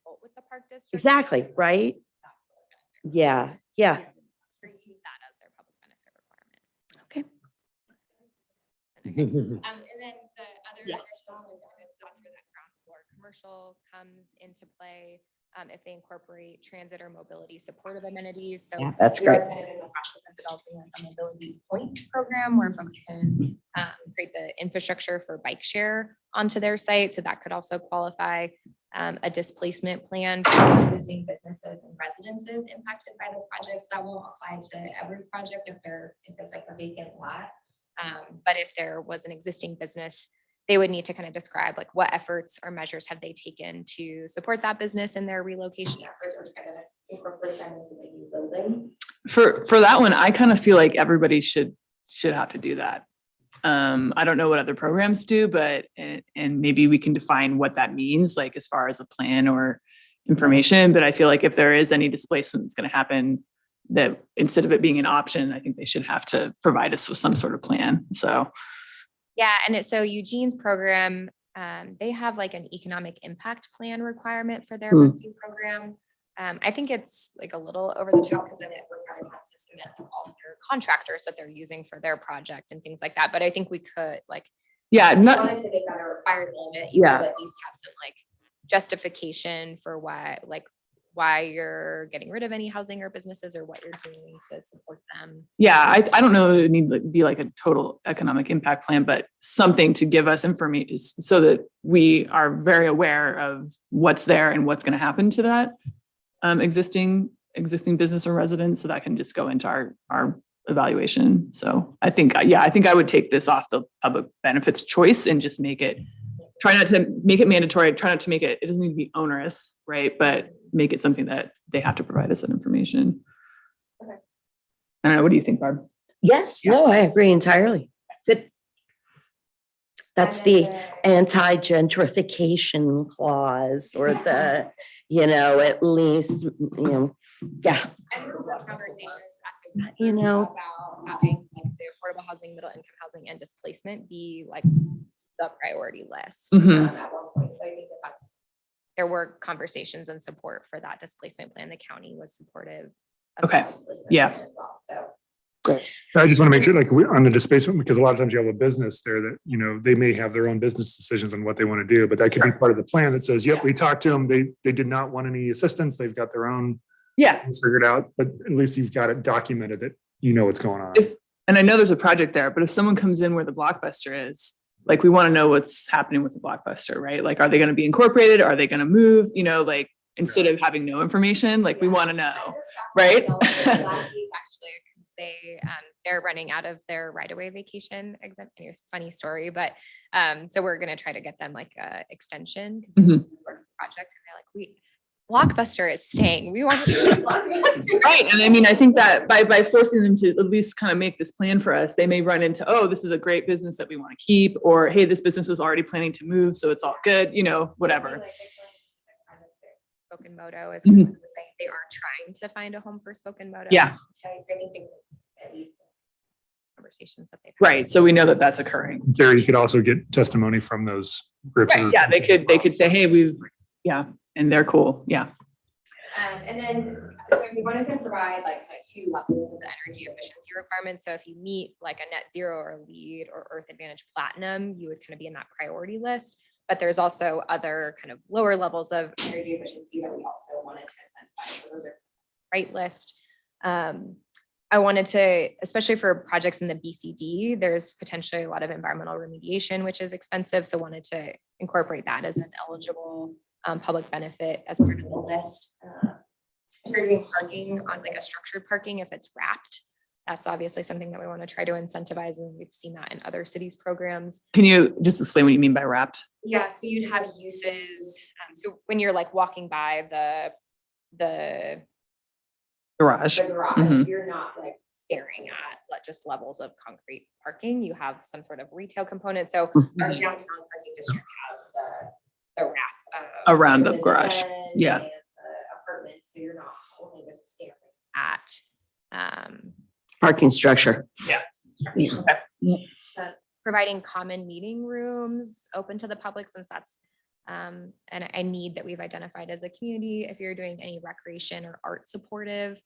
vote with the Park District. Exactly, right? Yeah. Yeah. Or use that as their public benefit requirement. Okay. And then the other Yeah. additional bonus, that's where that ground floor commercial comes into play. If they incorporate transit or mobility supportive amenities. So Yeah, that's we are great. kind of in the process of developing a mobility point program where folks can create the infrastructure for bike share onto their site. So that could also qualify. a displacement plan for existing businesses and residences impacted by the projects. That won't apply to every project if it's like a vacant lot. But if there was an existing business, they would need to kind of describe like what efforts or measures have they taken to support that business in their relocation efforts or try to incorporate them into the new building. For that one, I kind of feel like everybody should have to do that. I don't know what other programs do, but, and maybe we can define what that means, like as far as a plan or information, but I feel like if there is any displacement that's going to happen, that instead of it being an option, I think they should have to provide us with some sort of plan. So. Yeah, and so Eugene's program, they have like an economic impact plan requirement for their renting program. I think it's like a little over the top because then it requires them to submit like all their contractors that they're using for their project and things like that. But I think we could like, yeah, if you wanted to make that a required limit, you could at least have some like justification for why you're getting rid of any housing or businesses or what you're doing to support them. Yeah, I don't know, it need to be like a total economic impact plan, but something to give us information so that we are very aware of what's there and what's going to happen to that existing business or residence, so that can just go into our evaluation. So I think I would take this off the public benefits choice and just try not to make it mandatory, try not to make it doesn't need to be onerous, right? But make it something that they have to provide us that information. Okay. I don't know, what do you think, Barb? Yes, no, I agree entirely. Good. That's the anti-gentrification clause or the, at least, yeah. I remember the conversations About having like, the affordable housing, middle income housing, and displacement be like the priority list at one point. So I think there were conversations and support for that displacement plan. The county was supportive of the displacement plan as well. So I just want to make sure, like on the displacement, because a lot of times you have a business there that, they may have their own business decisions on what they want to do, but that could be part of the plan that says, yep, we talked to them. They did not want any assistance. They've got their own things figured out, but at least you've got it documented that what's going on. And I know there's a project there, but if someone comes in where the Blockbuster is, like we want to know what's happening with the Blockbuster, right? Like, are they going to be incorporated? Are they going to move? Like instead of having no information, like we want to know, right? Actually, because they're running out of their right-of-way vacation exempt. It's a funny story, but so we're going to try to get them like a extension because it's a project, and they're like, Blockbuster is staying. We want to see Blockbuster. Right. And I mean, I think that by forcing them to at least kind of make this plan for us, they may run into, oh, this is a great business that we want to keep, or, hey, this business was already planning to move, so it's all good, whatever. Spoken Moto is saying they are trying to find a home for Spoken Moto. Yeah. So I think at least conversations that they've had. Right. So we know that that's occurring. There, you could also get testimony from those groups. Right. Yeah, they could say, hey, and they're cool. Yeah. And then, so we wanted to provide like two levels of the energy efficiency requirements. So if you meet like a net zero or LEED or Earth Advantage Platinum, you would kind of be in that priority list. But there's also other kind of lower levels of energy efficiency that we also wanted to incentivize. So those are right list. I wanted to, especially for projects in the BCD, there's potentially a lot of environmental remediation, which is expensive. So wanted to incorporate that as an eligible public benefit as part of the list. If you're doing parking on like a structured parking, if it's wrapped, that's obviously something that we want to try to incentivize. And we've seen that in other cities' programs. Can you just explain what you mean by wrapped? Yeah, so you'd have uses. So when you're like walking by the Garage. You're not like staring at just levels of concrete parking. You have some sort of retail component. So our downtown parking district has the wrap around the garage. Yeah. And the apartments, so you're not only just staring at Parking structure. Providing common meeting rooms open to the public, since that's a need that we've identified as a community. If you're doing any recreation or art supportive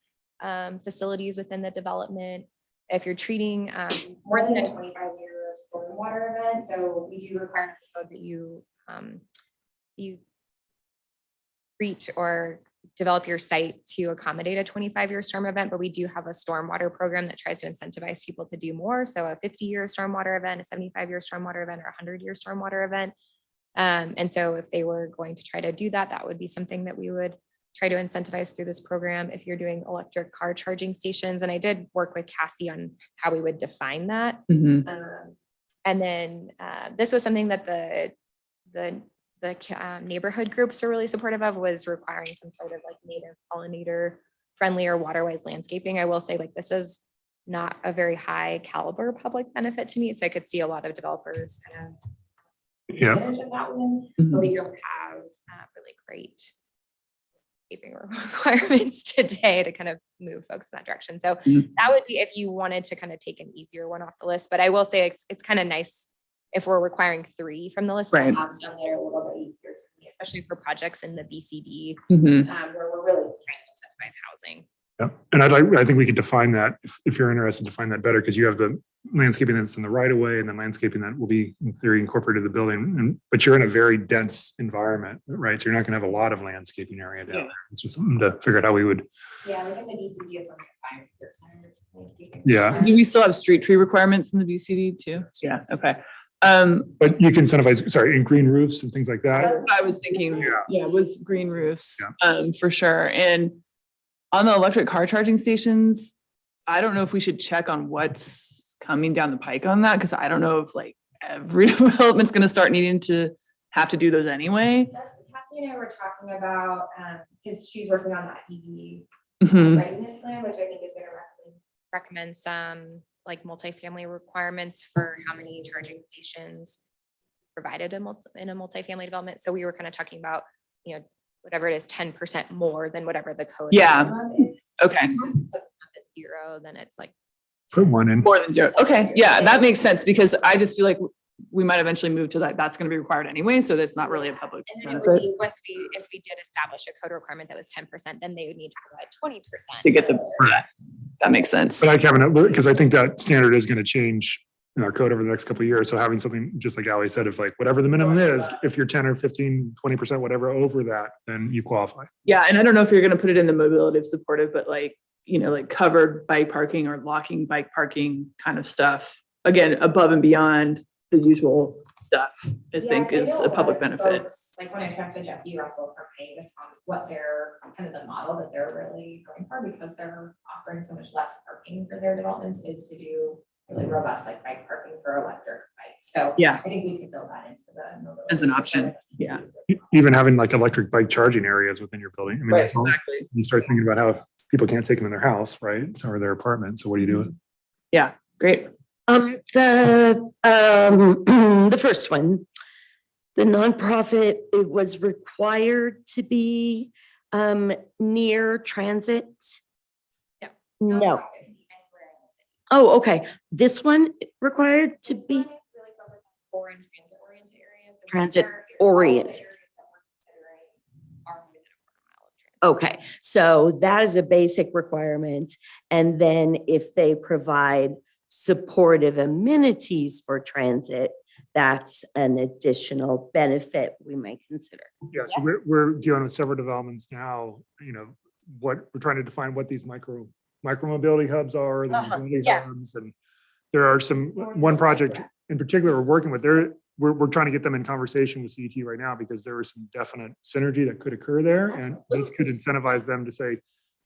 facilities within the development, if you're treating more than a 25-year stormwater event, so we do require that you treat or develop your site to accommodate a 25-year storm event, but we do have a stormwater program that tries to incentivize people to do more. So a 50-year stormwater event, a 75-year stormwater event, or a 100-year stormwater event. And so if they were going to try to do that, that would be something that we would try to incentivize through this program. If you're doing electric car charging stations, and I did work with Cassie on how we would define that. Mhm. And then this was something that the neighborhood groups are really supportive of, was requiring some sort of like native pollinator friendly or waterwise landscaping. I will say, like, this is not a very high caliber public benefit to me. So I could see a lot of developers kind of Yeah. advantage of that one, Mhm. but we don't have really great landscaping requirements today to kind of move folks in that direction. So Mhm. that would be if you wanted to kind of take an easier one off the list. But I will say it's kind of nice if we're requiring 3 from the list, to Right. have some that are a little bit easier to me, especially for projects in the BCD, Mhm. where we're really trying to incentivize housing. Yeah. And I think we could define that if you're interested, define that better, because you have the landscaping that's in the right of way and then landscaping that will be in theory incorporated to the building. But you're in a very dense environment, right? So you're not going to have a lot of landscaping area down Yeah. there. It's just something to figure out how we would. Yeah, like in the BCD, it's only 5% landscaping. Yeah. Do we still have street tree requirements in the BCD too? Yeah, okay. But you can incentivize, sorry, in green roofs and things like that. I was thinking, Yeah. yeah, with green roofs, Yeah. for sure. And on the electric car charging stations, I don't know if we should check on what's coming down the pike on that, because I don't know if like every development's gonna start needing to have to do those anyway. That's what Cassie and I were talking about, because she's working on that EV Mhm. readiness plan, which I think is going to recommend some like multifamily requirements for how many charging stations provided in a multifamily development. So we were kind of talking about, whatever it is, 10% more than whatever the code. Yeah. minimum is. Okay. If it's 0, then it's like Put one in. More than 0. Okay, yeah, that makes sense, because I just feel like we might eventually move to that. That's gonna be required anyway, so that's not really a public And then it would benefit be, if we did establish a code requirement that was 10%, then they would need to provide 20%. to get the, that makes sense. But I haven't, because I think that standard is going to change in our code over the next couple of years. So having something, just like Ali said, if like whatever the minimum is, if you're 10 or 15, 20%, whatever over that, then you qualify. Yeah, and I don't know if you're gonna put it in the mobility of supportive, but like, like covered bike parking or locking bike parking kind of stuff. Again, above and beyond the usual stuff, I think is a public benefit. Like when I talked to Jesse Russell from Pay Response, what they're kind of the model that they're really going for, because they're offering so much less parking for their developments, is to do really robust like bike parking for electric bikes. So Yeah. I think we could build that into the mobility As an option, yeah. Even having like electric bike charging areas within your building. I mean, Right, that's all, exactly. you start thinking about how people can't take them in their house, right? Or their apartment. So what do you do with it? Yeah, great. The first one, the nonprofit, it was required to be near transit. Yeah. No. Oh, okay. This one required to be transit oriented. Okay, so that is a basic requirement. And then if they provide supportive amenities for transit, that's an additional benefit we might consider. Yeah, so we're dealing with several developments now, what we're trying to define what these micro mobility hubs are, the mobility yeah. hubs, and there are one project in particular we're working with. We're trying to get them in conversation with CET right now, because there was some definite synergy that could occur there, and this could incentivize them to say,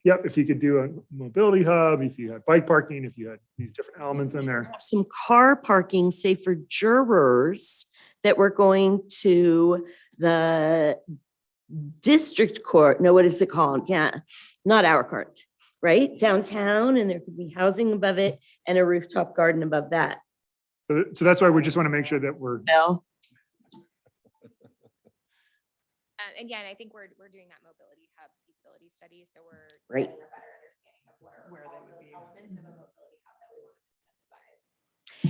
yep, if you could do a mobility hub, if you had bike parking, if you had these different elements in there. Some car parking, say for jurors that were going to the district court. No, what is it called? Yeah, not our court, right? Downtown, and there could be housing above it and a rooftop garden above that. So that's why we just want to make sure that we're. Bill? And yeah, and I think we're doing that mobility hub feasibility study, so we're Great. getting a better understanding of where all of those elements of a mobility hub that we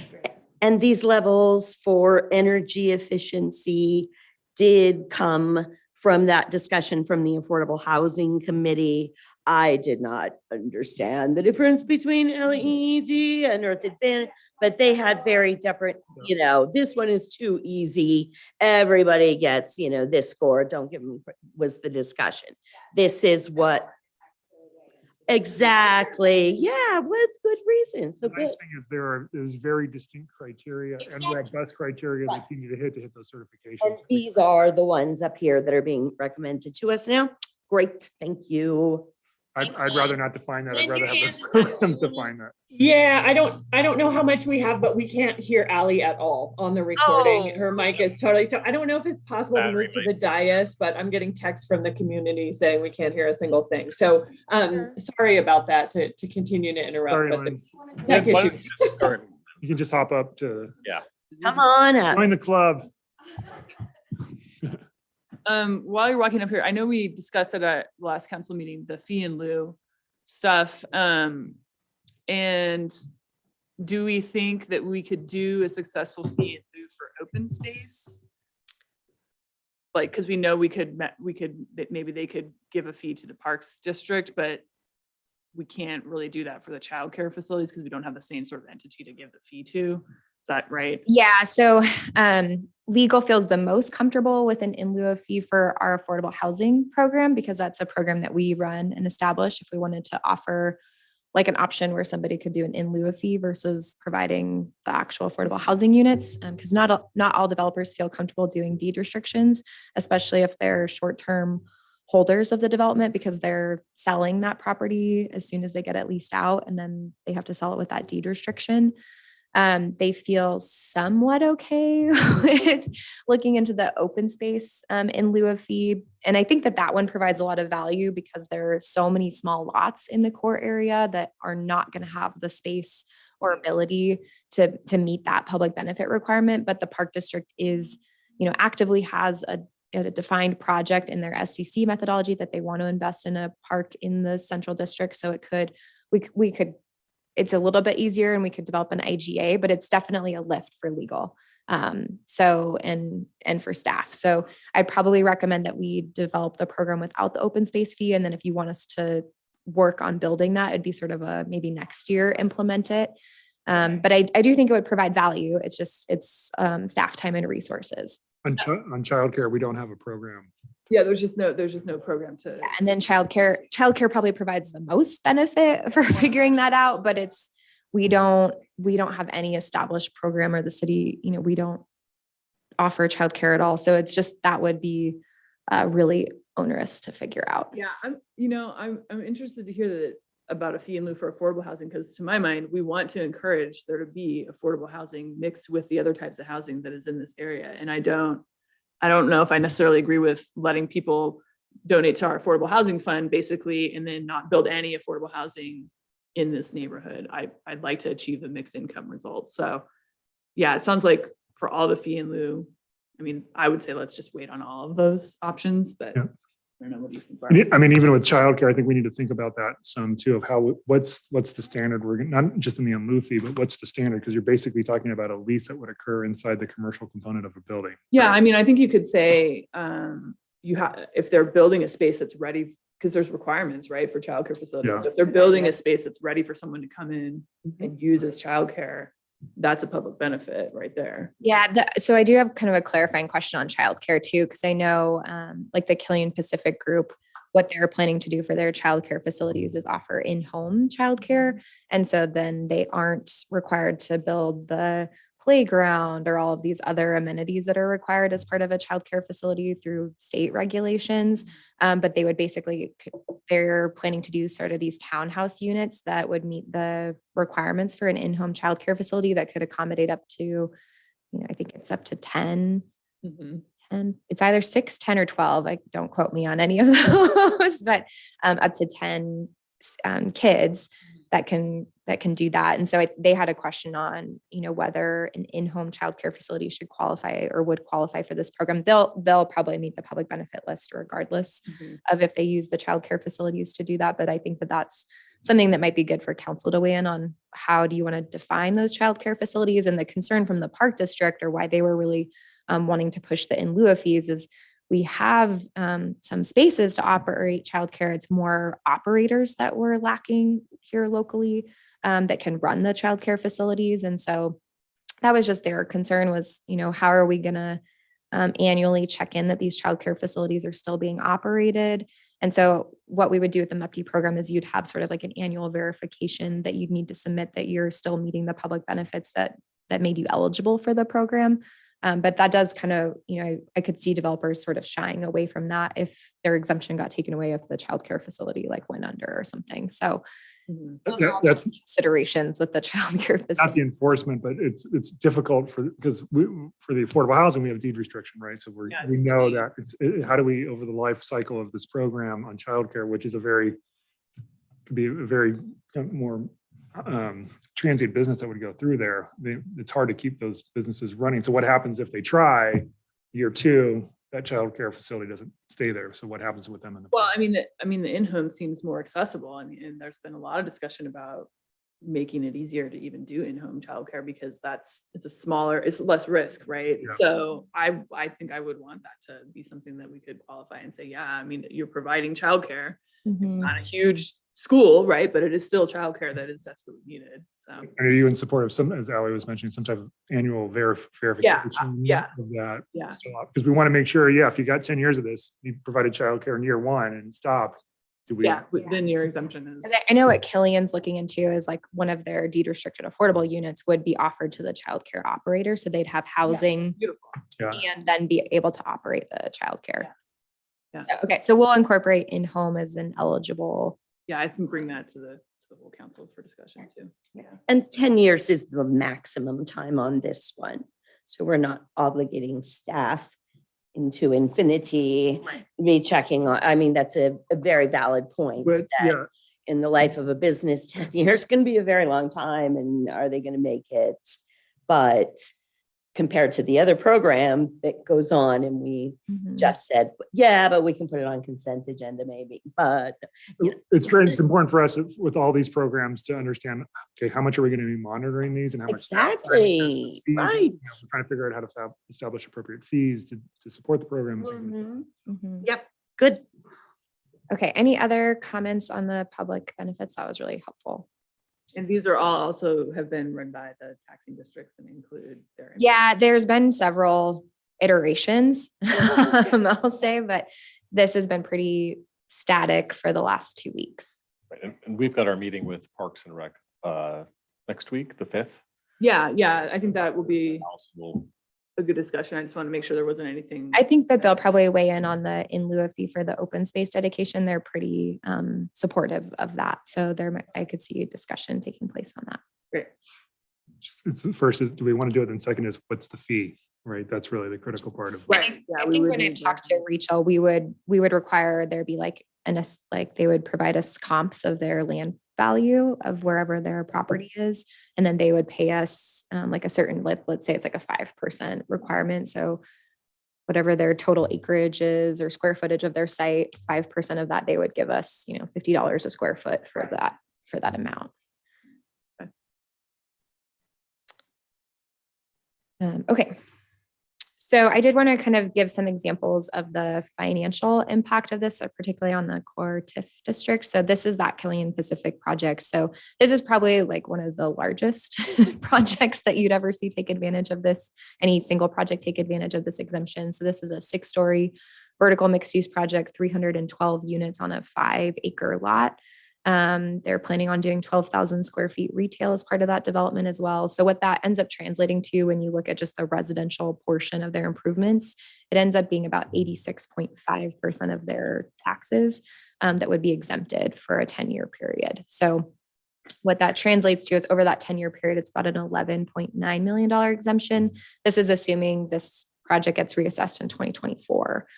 want to incentivize. And these levels for energy efficiency did come from that discussion from the Affordable Housing Committee. I did not understand the difference between LEED and Earth Advantage, but they had very different, this one is too easy. Everybody gets, this score, don't give them, was the discussion. This is what, Exactly. Yeah, with good reason. So The nice good. thing is is very distinct criteria and Exactly. robust criteria that you need to hit those And certifications. these are the ones up here that are being recommended to us now. Great, thank you. I'd rather not define that. I'd rather have those programs define that. Yeah, I don't know how much we have, but we can't hear Ally at all on the recording. Oh. Her mic is totally, so I don't know if it's possible to Battery move to the dais, but I'm getting texts from the community saying we can't hear a single thing. So sorry about that to continue to interrupt. Sorry, but the Lynn. tech Why don't issues. you just start? You can just hop up to Come on up. join the club. While you're walking up here, I know we discussed at our last council meeting, the fee in lieu stuff. And do we think that we could do a successful fee in lieu for open space? Like, because we know that maybe they could give a fee to the Parks District, but we can't really do that for the childcare facilities because we don't have the same sort of entity to give the fee to. Is that right? Yeah, so legal feels the most comfortable with an in lieu of fee for our affordable housing program because that's a program that we run and establish if we wanted to offer like an option where somebody could do an in lieu of fee versus providing the actual affordable housing units. Because not all developers feel comfortable doing deed restrictions, especially if they're short-term holders of the development because they're selling that property as soon as they get it leased out and then they have to sell it with that deed restriction. They feel somewhat okay with looking into the open space in lieu of fee. And I think that one provides a lot of value because there are so many small lots in the core area that are not going to have the space or ability to meet that public benefit requirement. But the Park District is, actively has a defined project in their SDC methodology that they want to invest in a park in the central district. So we could it's a little bit easier and we could develop an IGA, but it's definitely a lift for legal. And for staff. So I'd probably recommend that we develop the program without the open space fee. And then if you want us to work on building that, it'd be sort of a maybe next year implement it. But I do think it would provide value. It's staff time and resources. On childcare, we don't have a program. Yeah, there's just no program to. Yeah, and then childcare probably provides the most benefit for figuring that out, but we don't have any established program or the city, we don't offer childcare at all. So it's just, that would be really onerous to figure out. Yeah, I'm interested to hear that about a fee in lieu for affordable housing, because to my mind, we want to encourage there to be affordable housing mixed with the other types of housing that is in this area. And I don't know if I necessarily agree with letting people donate to our affordable housing fund basically, and then not build any affordable housing in this neighborhood. I'd like to achieve the mixed income results. So yeah, it sounds like for all the fee in lieu, I would say let's just wait on all of those options, but yeah. I don't know what you think. Barbara. Even with childcare, I think we need to think about that some too, of what's the standard. We're not just in the in lieu fee, but what's the standard? Because you're basically talking about a lease that would occur inside the commercial component of a building. Yeah, I think you could say if they're building a space that's ready, because there's requirements, right, for childcare facilities. Yeah. So if they're building a space that's ready for someone to come in and use as childcare, that's a public benefit right there. Yeah. So I do have kind of a clarifying question on childcare too, because I know like the Killian Pacific group, what they're planning to do for their childcare facilities is offer in-home childcare. And so then they aren't required to build the playground or all of these other amenities that are required as part of a childcare facility through state regulations. But they would they're planning to do sort of these townhouse units that would meet the requirements for an in-home childcare facility that could accommodate up to, I think it's up to 10. 10. It's either 6, 10, or 12. Like, don't quote me on any of those, but up to 10 kids that can do that. And so they had a question on, whether an in-home childcare facility should qualify or would qualify for this program. They'll probably meet the public benefit list regardless of if they use the childcare facilities to do that. But I think that that's something that might be good for council to weigh in on. How do you want to define those childcare facilities? And the concern from the Park District, or why they were really wanting to push the in lieu of fees, is we have some spaces to operate childcare. It's more operators that we're lacking here locally that can run the childcare facilities. And so that was just their concern was, how are we going to annually check in that these childcare facilities are still being operated? And so what we would do with the MEPD program is you'd have sort of like an annual verification that you'd need to submit that you're still meeting the public benefits that made you eligible for the program. But that does kind of, I could see developers sort of shying away from that if their exemption got taken away, if the childcare facility like went under or something. So those are all That's considerations with the childcare not the facility. enforcement, but it's difficult for the affordable housing, we have deed restriction, right? So we know that how do we, over the life cycle of this program on childcare, which is could be a very more transient business that would go through there. It's hard to keep those businesses running. So what happens if they try year 2, that childcare facility doesn't stay there? So what happens with them? Well, the in-home seems more accessible. And there's been a lot of discussion about making it easier to even do in-home childcare because it's less risk, right? Yeah. So I think I would want that to be something that we could qualify and say, yeah, you're providing childcare. It's Mhm. not a huge school, right? But it is still childcare that is desperately needed. So And are you in support of some, as Ali was mentioning, some type of annual verification yeah. of that? Yeah. Because we want to make sure, if you got 10 years of this, you provided childcare in year 1 and stopped. then your exemption is. 'Cause I know what Killian's looking into is like one of their deed restricted affordable units would be offered to the childcare operator. So they'd have housing Beautiful. and then be able to operate the childcare. Yeah. So, okay. So we'll incorporate in-home as an eligible. Yeah, I can bring that to the whole council for discussion too. Yeah. And 10 years is the maximum time on this one. So we're not obligating staff into infinity, rechecking on, that's a very valid point. But That in the life of a business, 10 years can be a very long time, and are they going to make it? But compared to the other program that goes on, and we just said, but we can put it on consent agenda maybe, but it's important for us with all these programs to understand, okay, how much are we going to be monitoring these and how much? exactly, fees, right. we're trying to figure out how to establish appropriate fees to support the program. and things like that. Yep, good. Okay. Any other comments on the public benefits? That was really helpful. And these are all also have been run by the taxing districts and include their. Yeah, there's been several iterations, I'll say, but this has been pretty static for the last 2 weeks. Right, and we've got our meeting with Parks and Rec next week, the 5th. Yeah, I think that will be Also, we'll a good discussion. I just want to make sure there wasn't anything. I think that they'll probably weigh in on the in lieu of fee for the open space dedication. They're pretty supportive of that. So I could see a discussion taking place on that. Great. It's the first is, do we want to do it? And second is, what's the fee? Right. That's really the critical part of it. Right. I we think would when I need talked to Rachel, we would require there be like they would provide us comps of their land value of wherever their property is. And then they would pay us like a certain, let's say it's like a 5% requirement. So whatever their total acreage is or square footage of their site, 5% of that, they would give us, $50 a square foot for that amount. Okay. So I did want to kind of give some examples of the financial impact of this, particularly on the core TIF district. So this is that Killian Pacific project. So this is probably like one of the largest projects that you'd ever see take advantage of this, any single project take advantage of this exemption. So this is a 6-story vertical mixed use project, 312 units on a 5-acre lot. They're planning on doing 12,000 square feet retail as part of that development as well. So what that ends up translating to when you look at just the residential portion of their improvements, it ends up being about 86.5% of their taxes that would be exempted for a 10-year period. So what that translates to is over that 10-year period, it's about an $11.9 million exemption. This is assuming this project gets reassessed in 2024.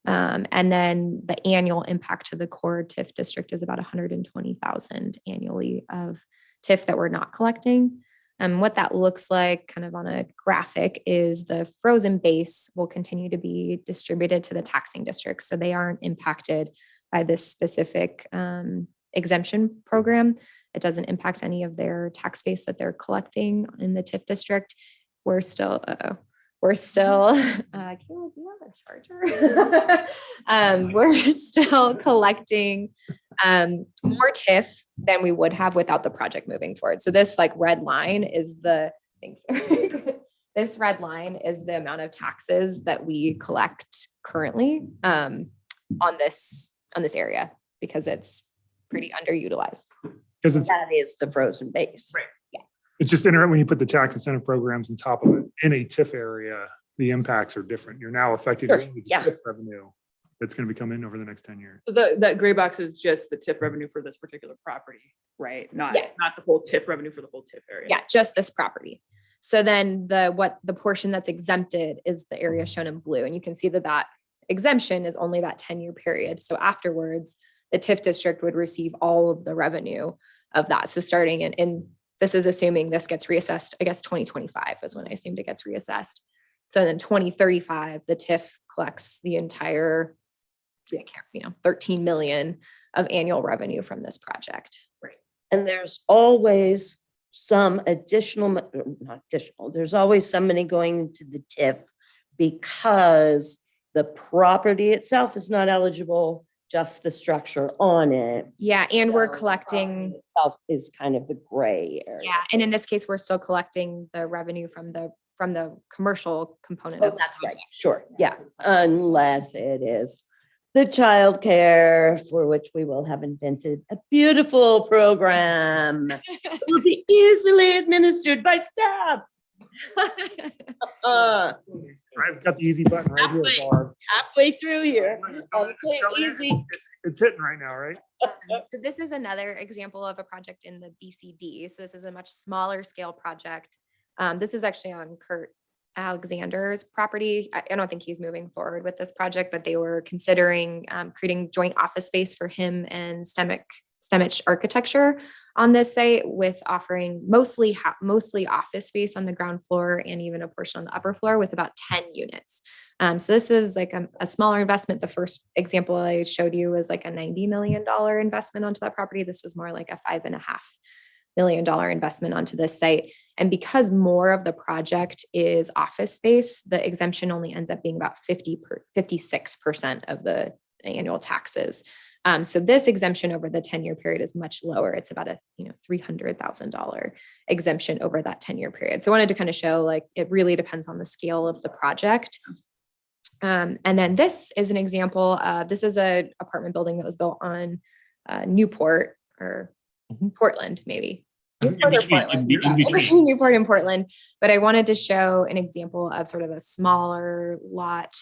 And then the annual impact to the core TIF district is about 120,000 annually of TIF that we're not collecting. What that looks like kind of on a graphic is the frozen base will continue to be distributed to the taxing districts. So they aren't impacted by this specific exemption program. It doesn't impact any of their tax base that they're collecting in the TIF district. We're still, Kayla, do you have a charger? We're still collecting more TIF than we would have without the project moving forward. So this like red line is this red line is the amount of taxes that we collect currently on this on this area because it's pretty underutilized. Because That is the frozen base. it's just interesting when you put the tax incentive programs on top of it in a TIF area, the impacts are different. You're now affecting Sure, only the yeah. TIF revenue that's going to be coming in over the next 10 years. So that gray box is just the TIF revenue for this particular property, right? Not Yeah. the whole TIF revenue for the whole TIF area. Yeah, just this property. So then the portion that's exempted is the area shown in blue. And you can see that exemption is only that 10-year period. So afterwards, the TIF district would receive all of the revenue of that. So starting in this is assuming this gets reassessed, I guess 2025 is when I assumed it gets reassessed. So then 2035, the TIF collects the entire, 13 million of annual revenue from this project. And there's always some not additional, there's always some money going into the TIF because the property itself is not eligible, just the structure on it. Yeah, and we're So the collecting, property itself is kind of the gray area. yeah, and in this case, we're still collecting the revenue from the commercial component Oh, of that's right. Sure. Yeah. Unless it is the childcare for which we will have invented a beautiful program. It will be easily administered by staff. I've got the easy button right here, Halfway. Barb. Halfway through here. It's Okay, coming in. easy. It's hitting right now, right? So this is another example of a project in the BCD. So this is a much smaller scale project. This is actually on Kurt Alexander's property. I don't think he's moving forward with this project, but they were considering creating joint office space for him and Stemich Architecture on this site, with offering mostly office space on the ground floor and even a portion on the upper floor with about 10 units. So this was like a smaller investment. The first example I showed you was like a $90 million investment onto that property. This is more like a $5.5 million investment onto this site. And because more of the project is office space, the exemption only ends up being about 56% of the annual taxes. So this exemption over the 10-year period is much lower. It's about a $300,000 exemption over that 10-year period. So I wanted to kind of show like it really depends on the scale of the project. And then this is an example. This is an apartment building that was built on Newport or Portland, maybe. Newport or Portland. in between. Between Newport and Portland. But I wanted to show an example of sort of a smaller lot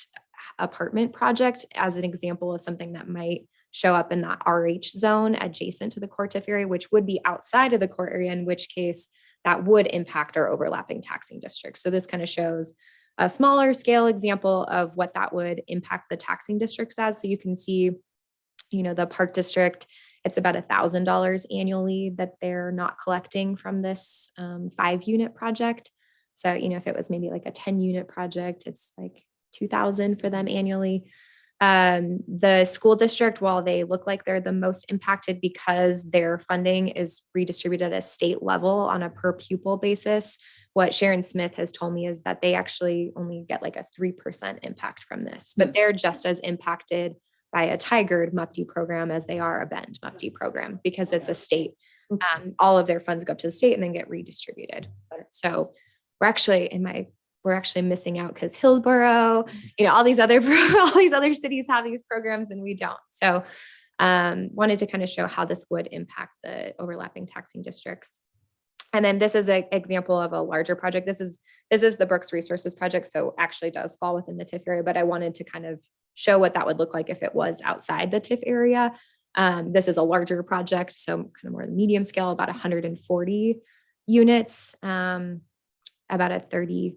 apartment project as an example of something that might show up in that RH zone adjacent to the core TIF area, which would be outside of the core area, in which case that would impact our overlapping taxing districts. So this kind of shows a smaller scale example of what that would impact the taxing districts as. So you can see, the Park District, it's about $1,000 annually that they're not collecting from this 5-unit project. So, if it was maybe like a 10-unit project, it's like $2,000 for them annually. The school district, while they look like they're the most impacted because their funding is redistributed at a state level on a per pupil basis, what Sharon Smith has told me is that they actually only get like a 3% impact from this, but they're just as impacted by a Tigard MUPD program as they are a Bend MUPD program, because it's a state. All of their funds go up to the state and then get redistributed. So we're actually missing out because Hillsborough, all these other cities have these programs and we don't. So wanted to kind of show how this would impact the overlapping taxing districts. And then this is an example of a larger project. This is the Brooks Resources project. So actually does fall within the TIF area, but I wanted to kind of show what that would look like if it was outside the TIF area. This is a larger project, so kind of more medium scale, about 140 units, about a 30,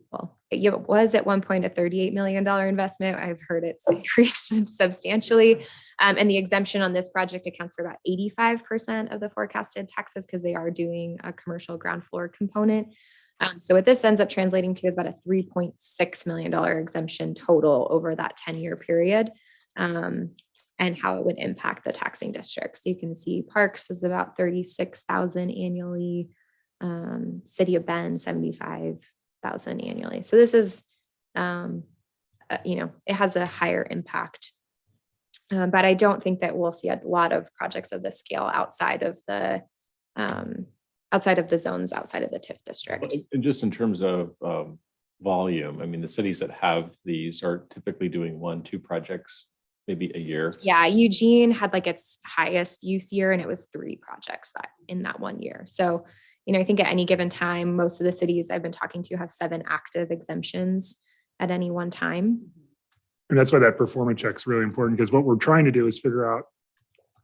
it was at one point a $38 million investment. I've heard it's increased substantially. And the exemption on this project accounts for about 85% of the forecasted taxes because they are doing a commercial ground floor component. So what this ends up translating to is about a $3.6 million exemption total over that 10-year period, and how it would impact the taxing districts. So you can see Parks is about $36,000 annually, City of Bend, $75,000 annually. So this is, it has a higher impact, but I don't think that we'll see a lot of projects of this scale outside of the zones outside of the TIF district. And just in terms of volume, I mean, the cities that have these are typically doing 1-2 projects maybe a year. Yeah, Eugene had like its highest use year and it was 3 projects that in that 1 year. So, I think at any given time, most of the cities I've been talking to have 7 active exemptions at any one time. And that's why that performance check is really important, because what we're trying to do is figure out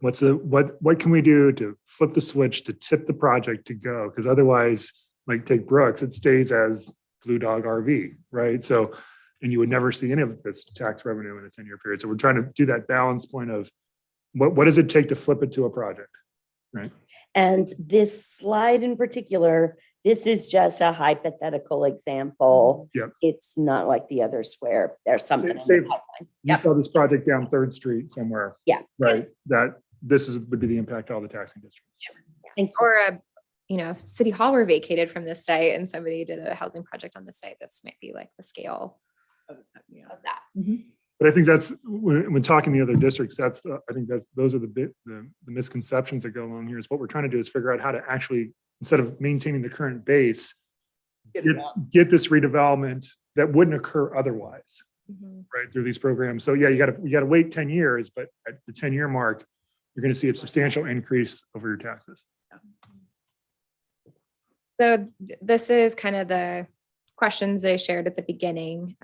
what can we do to flip the switch to tip the project to go? Because otherwise, like take Brooks, it stays as Blue Dog RV, right? So, and you would never see any of this tax revenue in a 10-year period. So we're trying to do that balance point of what does it take to flip it to a project, right? And this slide in particular, this is just a hypothetical example. Yep. It's not like the others where there's something in the Say- pipeline. You Yep. saw this project down 3rd Street somewhere. Yeah. Right, that would be the impact to all the taxing districts. Thank you. Or if City Hall were vacated from this site and somebody did a housing project on the site, this might be like the scale of that. But I think that's when talking to the other districts, those are the misconceptions that go along here. Is what we're trying to do is figure out how to actually, instead of maintaining the current base, get this redevelopment that wouldn't occur otherwise, right, through these programs. So yeah, you got to wait 10 years, but at the 10-year mark, you're going to see a substantial increase over your taxes. So this is kind of the questions they shared at the beginning.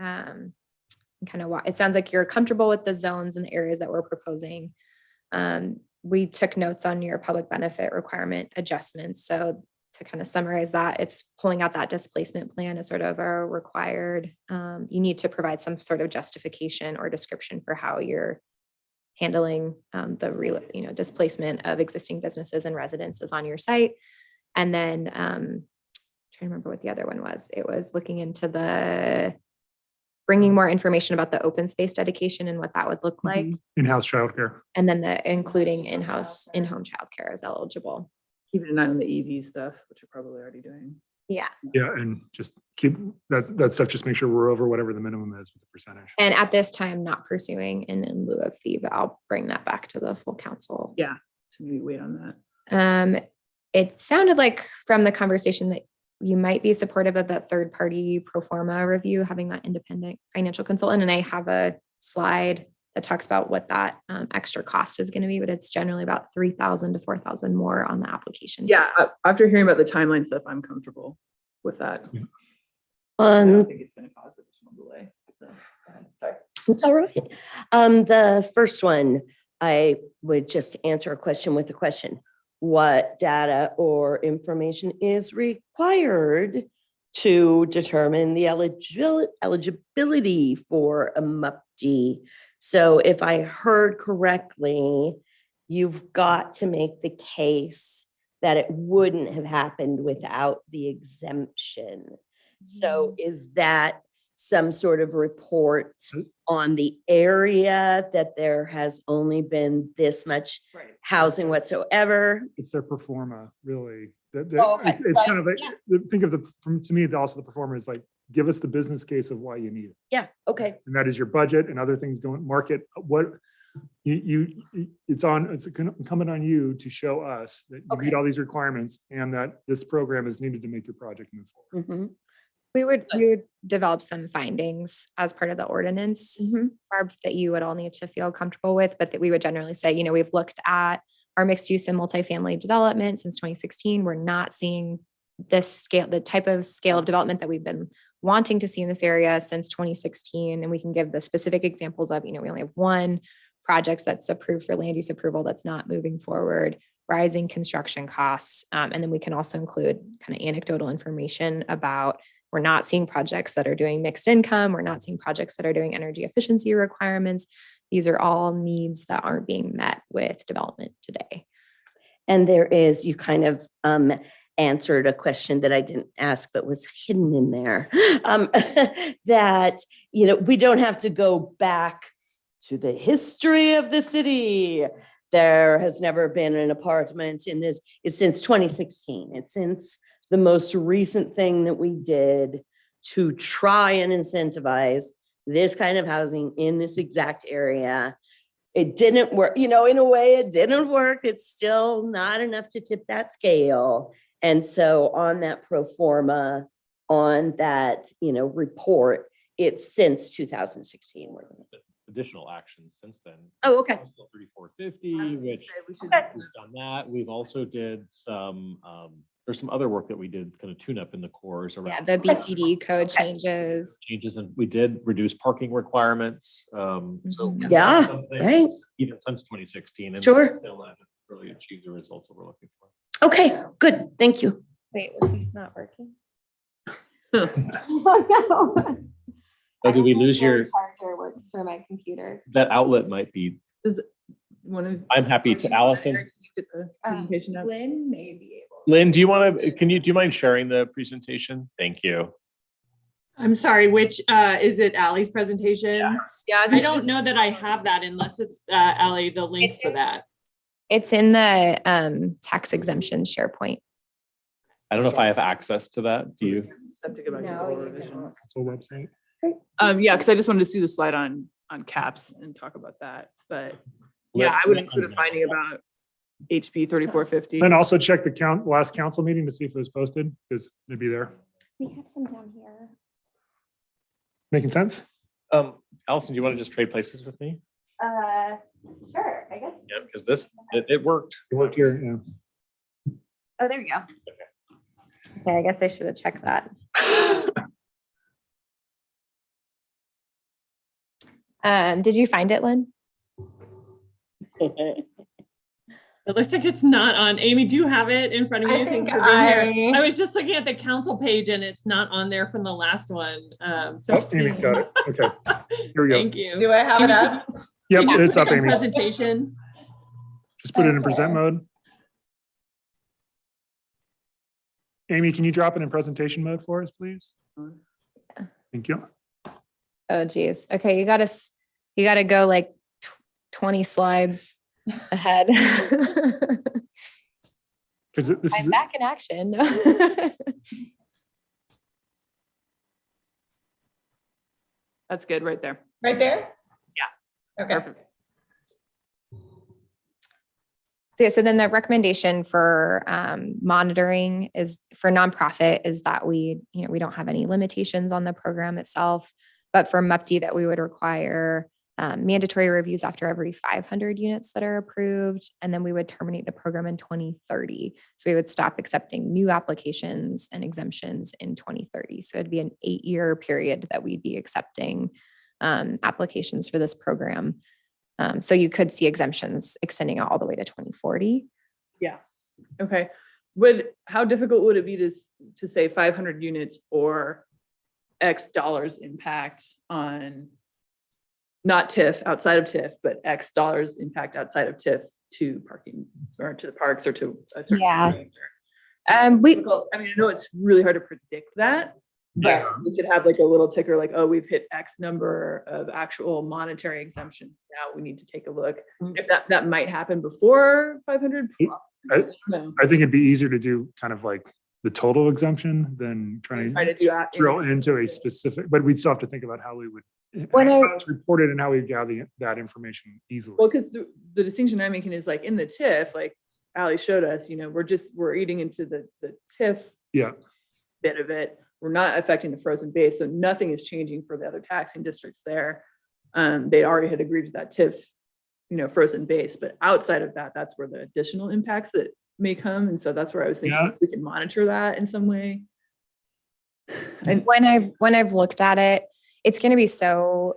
Kind of why it sounds like you're comfortable with the zones and the areas that we're proposing. We took notes on your public benefit requirement adjustments. So to kind of summarize that, it's pulling out that displacement plan as sort of a required, you need to provide some sort of justification or description for how you're handling the real, displacement of existing businesses and residences on your site. And then trying to remember what the other one was. It was looking into the bringing more information about the open space dedication and what that would look like. In-house childcare. And then including in-home childcare is eligible. Keeping an eye on the EV stuff, which you're probably already doing. Yeah. Yeah, and just keep that stuff. Just make sure we're over whatever the minimum is with the percentage. And at this time, not pursuing an in lieu of fee, but I'll bring that back to the full council. Yeah. So maybe wait on that. It sounded like from the conversation that you might be supportive of that third party pro forma review, having that independent financial consultant. And I have a slide that talks about what that extra cost is going to be, but it's generally about $3,000 to $4,000 more on the application. Yeah. After hearing about the timeline stuff, I'm comfortable with that. Yeah. I don't think it's going to cause additional delay. So, go ahead. Sorry. It's all right. The first one, I would just answer a question with a question. What data or information is required to determine the eligibility for a MUPD? So if I heard correctly, you've got to make the case that it wouldn't have happened without the exemption. So is that some sort of report on the area that there has only been this much housing whatsoever? It's their performa, really. It's right, kind of like, think of to me, also the performer is like, give us the business case of why you need it. Yeah, okay. And that is your budget and other things going, market, what it's incumbent on you to show us that you meet all these requirements and that this program is needed to make your project move forward. Mhm. We would develop some findings as part of the ordinance, Barb, that you would all need to feel comfortable with, but that we would generally say, we've looked at our mixed use and multifamily development since 2016. We're not seeing this scale, the type of scale of development that we've been wanting to see in this area since 2016. And we can give the specific examples of, we only have one project that's approved for land use approval that's not moving forward, rising construction costs. And then we can also include kind of anecdotal information about we're not seeing projects that are doing mixed income. We're not seeing projects that are doing energy efficiency requirements. These are all needs that aren't being met with development today. And you kind of answered a question that I didn't ask, but was hidden in there. That, we don't have to go back to the history of the city. There has never been an apartment in this. It's since 2016. It's since the most recent thing that we did to try and incentivize this kind of housing in this exact area. It didn't work, in a way it didn't work. It's still not enough to tip that scale. And so on that pro forma, on that, report, it's since 2016. additional actions since then. Oh, okay. 3450, which We should- we've done that. We've also did some, there's some other work that we did kind of tune up in the cores Yeah, around the BCD code changes. changes, and we did reduce parking requirements. So we've done Yeah, some things right. Even since 2016, and Sure. still haven't really achieved the results that we're looking for. Okay, good. Thank you. Wait, was this not working? Oh, did we lose your, Charger works for my computer. that outlet might be, One of. I'm happy to, Allison. Can you get the presentation up? Lynn may be able. Lynn, do you want to, do you mind sharing the presentation? Thank you. I'm sorry, which, is it Ally's presentation? Yeah, I don't know that I have that unless it's, Ally, the link It's for in- that. It's in the tax exemption SharePoint. I don't know if I have access to that. Do you? Have to go back to the No, whole you revision. don't. Council website. Yeah, because I just wanted to see the slide on caps and talk about that, but yeah, I would include a finding about HB 3450. Then also check the last council meeting to see if it was posted, because they'd be there. We have some down here. Making sense? Allison, do you want to just trade places with me? Sure, I guess. Yeah, because it worked. It worked here, yeah. Oh, there you go. Okay, I guess I should have checked that. Did you find it, Lynn? It looks like it's not on. Amy, do you have it in front of you? I think Since it's in here? I was just looking at the council page and it's not on there from the last one. So Oh, Amy's got it. Okay, here we go. thank you. Do I have it up? Yep, Can you it's put up, it in Amy. Presentation. Just put it in present mode. Amy, can you drop it in presentation mode for us, please? Thank you. Oh, geez. Okay, you gotta go like 20 slides ahead. Because this I'm is, back in action. That's good right there. Right there? Yeah. Okay. Perfect. So then the recommendation for monitoring is for nonprofit is that we don't have any limitations on the program itself, but for MUPD that we would require mandatory reviews after every 500 units that are approved, and then we would terminate the program in 2030. So we would stop accepting new applications and exemptions in 2030. So it'd be an 8-year period that we'd be accepting applications for this program. So you could see exemptions extending all the way to 2040. Yeah. Okay. How difficult would it be to say 500 units or X dollars impact on not TIF, outside of TIF, but X dollars impact outside of TIF to parking or to the parks or to a certain Yeah. sector? I mean, I know it's really hard to predict that, but we could have like a little ticker like, oh, we've hit X number of actual monetary exemptions. Now we need to take a look. If that might happen before 500. No. I think it'd be easier to do kind of like the total exemption than trying Try to do to that. drill into a specific, but we'd still have to think about how we would, When how I- it's reported and how we gather that information easily. Well, because the distinction I'm making is like in the TIF, like Ally showed us, we're eating into the TIF Yeah, bit of it. We're not affecting the frozen base. So nothing is changing for the other taxing districts there. They already had agreed to that TIF, frozen base, but outside of that, that's where the additional impacts that may come. And so that's where I was thinking Yeah. if we can monitor that in some way. And When I've looked at it, it's going to be so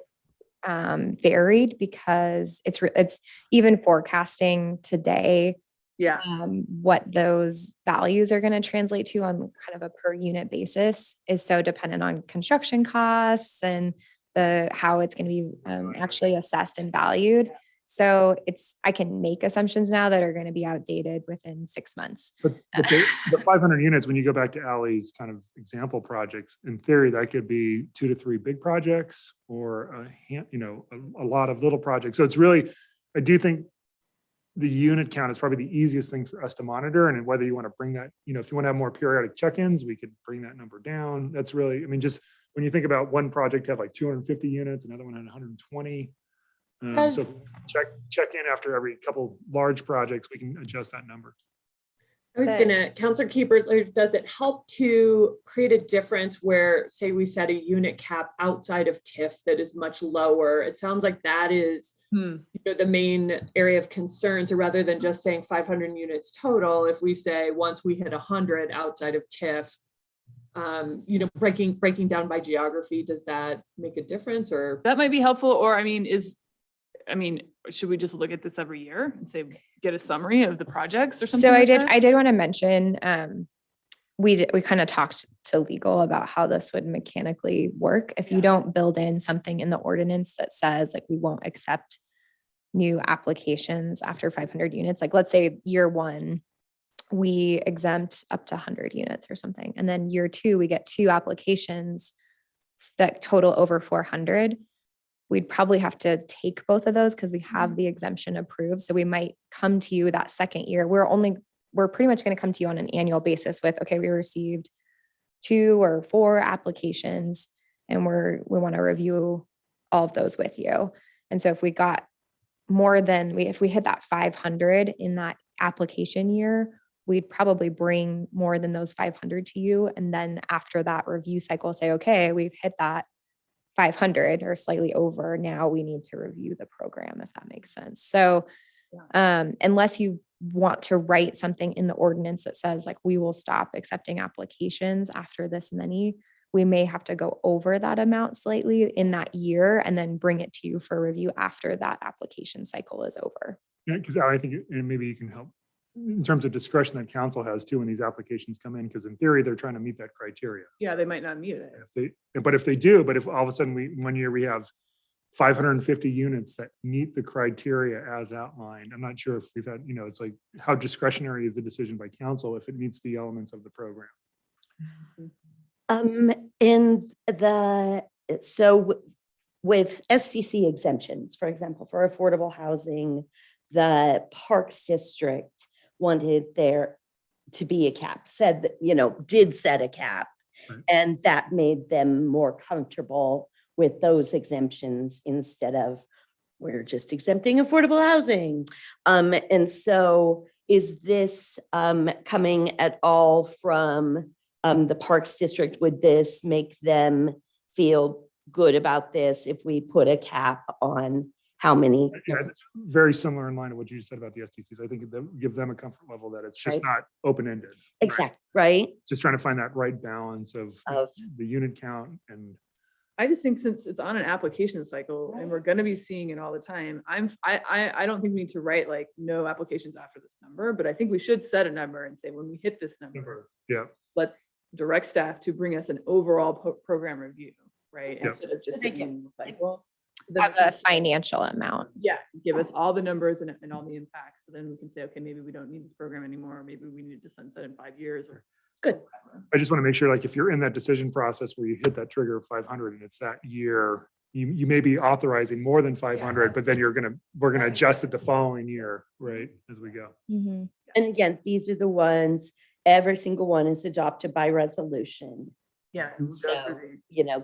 varied because it's even forecasting today yeah, what those values are going to translate to on kind of a per unit basis is so dependent on construction costs and how it's going to be actually assessed and valued. So I can make assumptions now that are going to be outdated within 6 months. but the 500 units, when you go back to Ally's kind of example projects, in theory, that could be 2 to 3 big projects or a lot of little projects. So it's really, I do think the unit count is probably the easiest thing for us to monitor. And whether you want to bring that, if you want to have more periodic check-ins, we could bring that number down. That's really, just when you think about one project have like 250 units, another one had 120. So check in after every couple large projects, we can adjust that number. I was But- gonna, Counselor Keeper, does it help to create a difference where, say, we set a unit cap outside of TIF that is much lower? It sounds like that is the main area of concern. So rather than just saying 500 units total, if we say once we hit 100 outside of TIF, breaking down by geography, does that make a difference or? That might be helpful, or should we just look at this every year and say, get a summary of the projects or something? So like that? I did want to mention, we kind of talked to legal about how this would mechanically work. If you don't build in something in the ordinance that says like, we won't accept new applications after 500 units, like let's say year one, we exempt up to 100 units or something. And then year two, we get 2 applications that total over 400. We'd probably have to take both of those because we have the exemption approved. So we might come to you that second year. We're pretty much going to come to you on an annual basis with, okay, we received 2 or 4 applications and we want to review all of those with you. And so if we got if we hit that 500 in that application year, we'd probably bring more than those 500 to you. And then after that review cycle, say, okay, we've hit that 500 or slightly over. Now we need to review the program, if that makes sense. So unless you want to write something in the ordinance that says like, we will stop accepting applications after this many, we may have to go over that amount slightly in that year and then bring it to you for review after that application cycle is over. Yeah, because I think, and maybe you can help in terms of discretion that council has too when these applications come in, because in theory, they're trying to meet that criteria. Yeah, they might not meet it. If all of a sudden one year we have 550 units that meet the criteria as outlined, I'm not sure if we've had, it's like, how discretionary is the decision by council if it meets the elements of the program? With SDC exemptions, for example, for affordable housing, the Parks District wanted there to be a cap, did set a cap. Right. And that made them more comfortable with those exemptions instead of we're just exempting affordable housing. And so is this coming at all from the Parks District? Would this make them feel good about this if we put a cap on how many? Yeah, very similar in line to what you just said about the SDCs. I think that give them a comfort level that it's just not open-ended. Exactly, right? Just trying to find that right balance of the unit count. And I just think since it's on an application cycle and we're going to be seeing it all the time, I don't think we need to write like no applications after this number, but I think we should set a number and say when we hit this number, let's direct staff to bring us an overall program review, right? Yeah. Instead of just the annual cycle. Of a financial amount. Yeah, give us all the numbers and all the impacts. So then we can say, okay, maybe we don't need this program anymore. Or maybe we need it to sunset in 5 years or. Good. I just want to make sure, like, if you're in that decision process where you hit that trigger of 500 and it's that year, you may be authorizing more than 500, but then we're going to adjust it the following year, right, as we go. Mm-hmm. And again, these are the ones, every single one is adopted by resolution. Yeah. So,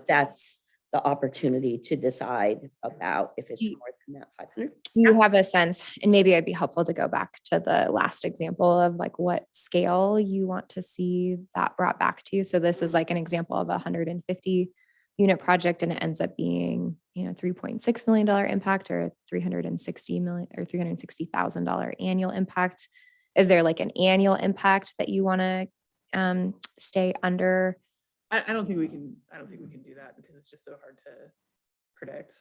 that's the opportunity to decide about if it's more than that 500. Do you have a sense, and maybe it'd be helpful to go back to the last example of like what scale you want to see that brought back to you? So this is like an example of a 150 unit project and it ends up being, $3.6 million impact or $360,000 annual impact. Is there like an annual impact that you want to stay under? I don't think we can do that because it's just so hard to predict.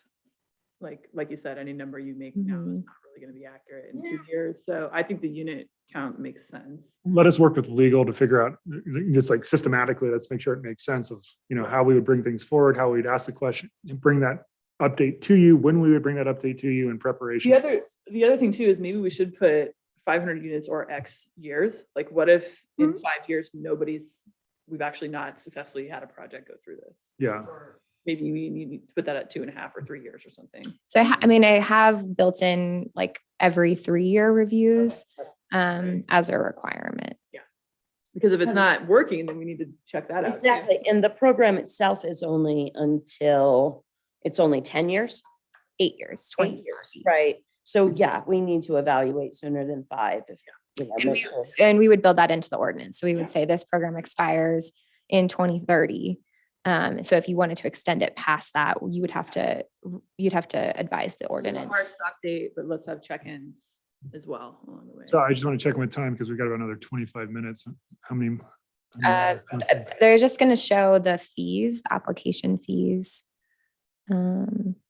Like you said, any number you make now is not really going to be accurate in 2 years. So I think the unit count makes sense. Let us work with legal to figure out, just like systematically, let's make sure it makes sense of, how we would bring things forward, how we'd ask the question and bring that update to you, when we would bring that update to you in preparation. The other thing too is maybe we should put 500 units or X years. Like what if in 5 years, we've actually not successfully had a project go through this. Yeah. Or maybe we need to put that at 2.5 or 3 years or something. So I have built in like every 3-year reviews as a requirement. Yeah. Because if it's not working, then we need to check that out. Exactly. And the program itself is only 10 years. 8 years, 8 years, right? So yeah, we need to evaluate sooner than 5. you know, And make we, sure. and we would build that into the ordinance. So we would say this program expires in 2030. So if you wanted to extend it past that, you'd have to advise the Hard ordinance. stop date, but let's have check-ins as well along the way. So I just want to check in with time because we got about another 25 minutes. How many? They're just going to show the fees, the application fees.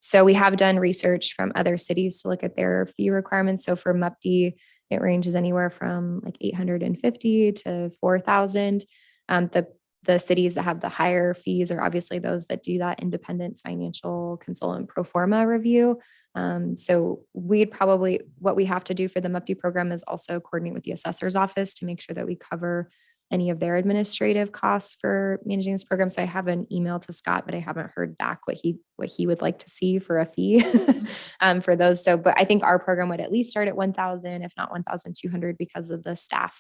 So we have done research from other cities to look at their fee requirements. So for MUPD, it ranges anywhere from like 850 to 4,000. The cities that have the higher fees are obviously those that do that independent financial consultant pro forma review. So what we have to do for the MUPD program is also coordinate with the assessor's office to make sure that we cover any of their administrative costs for managing this program. So I have an email to Scott, but I haven't heard back what he would like to see for a fee for those. So, but I think our program would at least start at 1,000, if not 1,200, because of the staff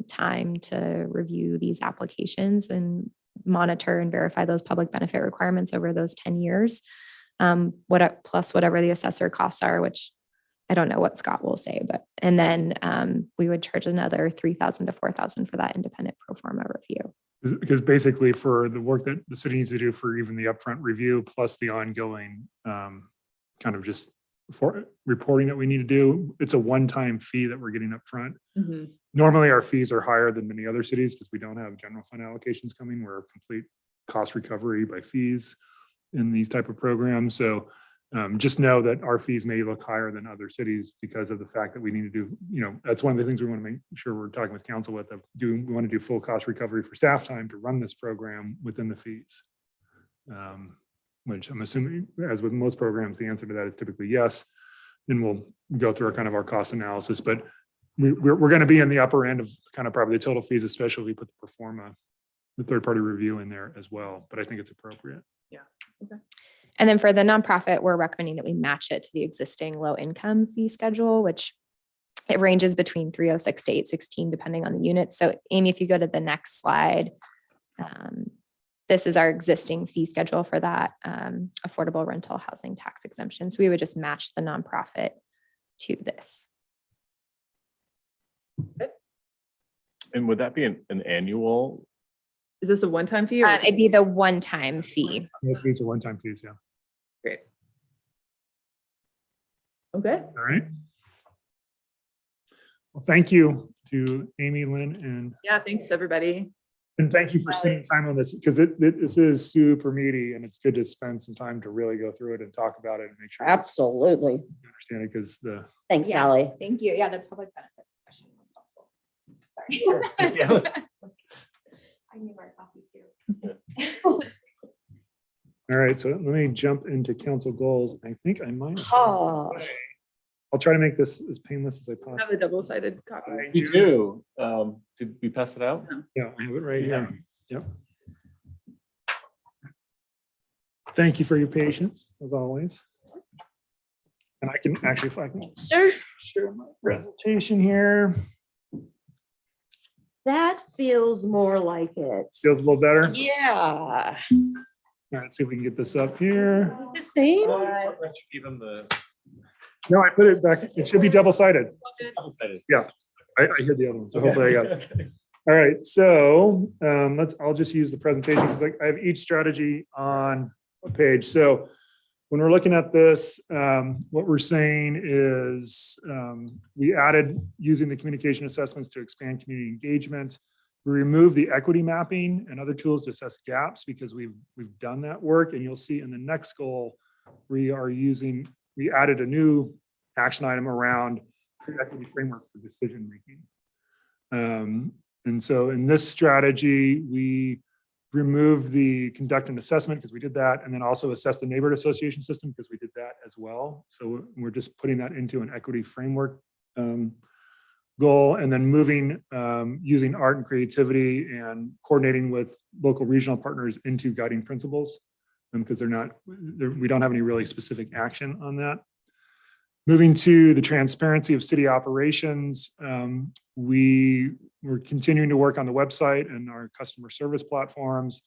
time to review these applications and monitor and verify those public benefit requirements over those 10 years. Plus whatever the assessor costs are, which I don't know what Scott will say, and then we would charge another 3,000 to 4,000 for that independent pro forma review. Because basically for the work that the city needs to do for even the upfront review, plus the ongoing kind of just for reporting that we need to do, it's a one-time fee that we're getting up front. Mhm. Normally our fees are higher than many other cities because we don't have general fund allocations coming. We're a complete cost recovery by fees in these type of programs. So just know that our fees may look higher than other cities because of the fact that we need to do, that's one of the things we want to make sure we're talking with council with. We want to do full cost recovery for staff time to run this program within the fees. Which I'm assuming, as with most programs, the answer to that is typically yes. And we'll go through our cost analysis, but we're going to be in the upper end of kind of probably the total fees, especially if we put the pro forma, the third party review in there as well. But I think it's appropriate. Yeah. Okay. And then for the nonprofit, we're recommending that we match it to the existing low income fee schedule, which it ranges between 306 to 816, depending on the unit. So Amy, if you go to the next slide, this is our existing fee schedule for that affordable rental housing tax exemption. So we would just match the nonprofit to this. And would that be an annual? Is this a one-time fee? Or It'd be the one-time fee. Most of these are one-time fees, yeah. Great. Okay. All right. Well, thank you to Amy, Lynn, and Yeah, thanks, everybody. thank you for spending time on this because this is super meaty and it's good to spend some time to really go through it and talk about it and make sure Absolutely. you understand it because Thanks, Yeah. Sally. Thank you. Yeah, the public benefit discussion was helpful. Sorry. Yeah. I need more coffee too. all right. So let me jump into council goals. I think I might. Oh. I'll try to make this as painless as I I have a possibly. double-sided copy. I You do. Did we pass it out? Yeah, I have it right here. Yep. Thank you for your patience, as always. And I can actually, if I can Sir, share my presentation here. that feels more like it. Feels a little better. Yeah. All right, let's see if we can get this up here. The same? Give them the. No, I put it back. It should be double-sided. Yeah. I hear the other one, so hopefully I got it. All right, so I'll just use the presentation because I have each strategy on a page. So when we're looking at this, what we're saying is we added using the communication assessments to expand community engagement. We removed the equity mapping and other tools to assess gaps because we've done that work. And you'll see in the next goal, we added a new action item around equity framework for decision making. And so in this strategy, we removed the conduct and assessment because we did that, and then also assess the neighborhood association system because we did that as well. So we're just putting that into an equity framework goal, and then moving using art and creativity and coordinating with local regional partners into guiding principles because we don't have any really specific action on that. Moving to the transparency of city operations, we're continuing to work on the website and our customer service platforms.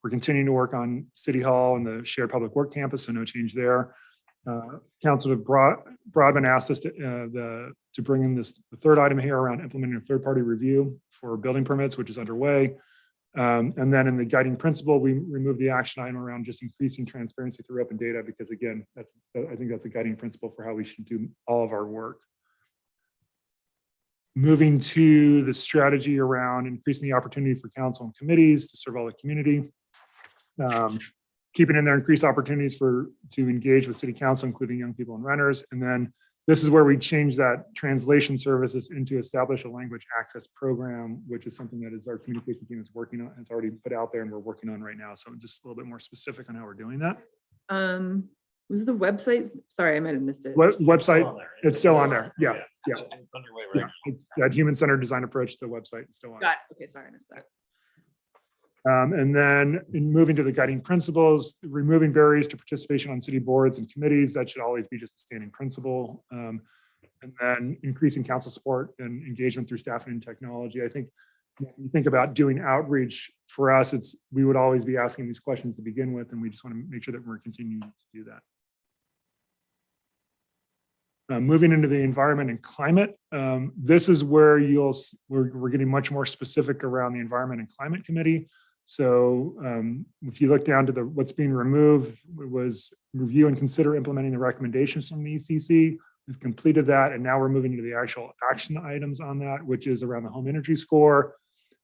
We're continuing to work on City Hall and the shared public work campus, so no change there. Councilor Broadman asked us to to bring in the third item here around implementing a third-party review for building permits, which is underway. And then in the guiding principle, we removed the action item around just increasing transparency through open data, because again, I think that's a guiding principle for how we should do all of our work. Moving to the strategy around increasing the opportunity for council and committees to serve all the community. Keeping in there increased opportunities to engage with city council, including young people and renters. And then this is where we change that translation services into establish a language access program, which is something that is our communication team is working on. It's already put out there and we're working on right now. So just a little bit more specific on how we're doing that. Was the website? Sorry, I might have missed it. Website, it's still on there. Yeah. It's underway, right? Yeah. That human-centered design approach to the website is still on. Got it. Okay, sorry, I missed that. And then in moving to the guiding principles, removing barriers to participation on city boards and committees, that should always be just a standing principle. And then increasing council support and engagement through staffing and technology. I think when you think about doing outreach, for us, we would always be asking these questions to begin with, and we just want to make sure that we're continuing to do that. Moving into the environment and climate, this is where we're getting much more specific around the Environment and Climate Committee. So if you look down to what's being removed, it was review and consider implementing the recommendations from the ECC. We've completed that, and now we're moving into the actual action items on that, which is around the home energy score,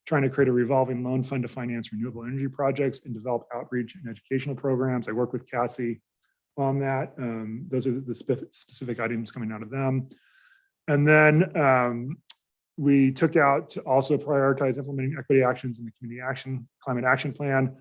trying to create a revolving loan fund to finance renewable energy projects and develop outreach and educational programs. I work with Cassie on that. Those are the specific items coming out of them. And then we took out to also prioritize implementing equity actions in the community climate action plan,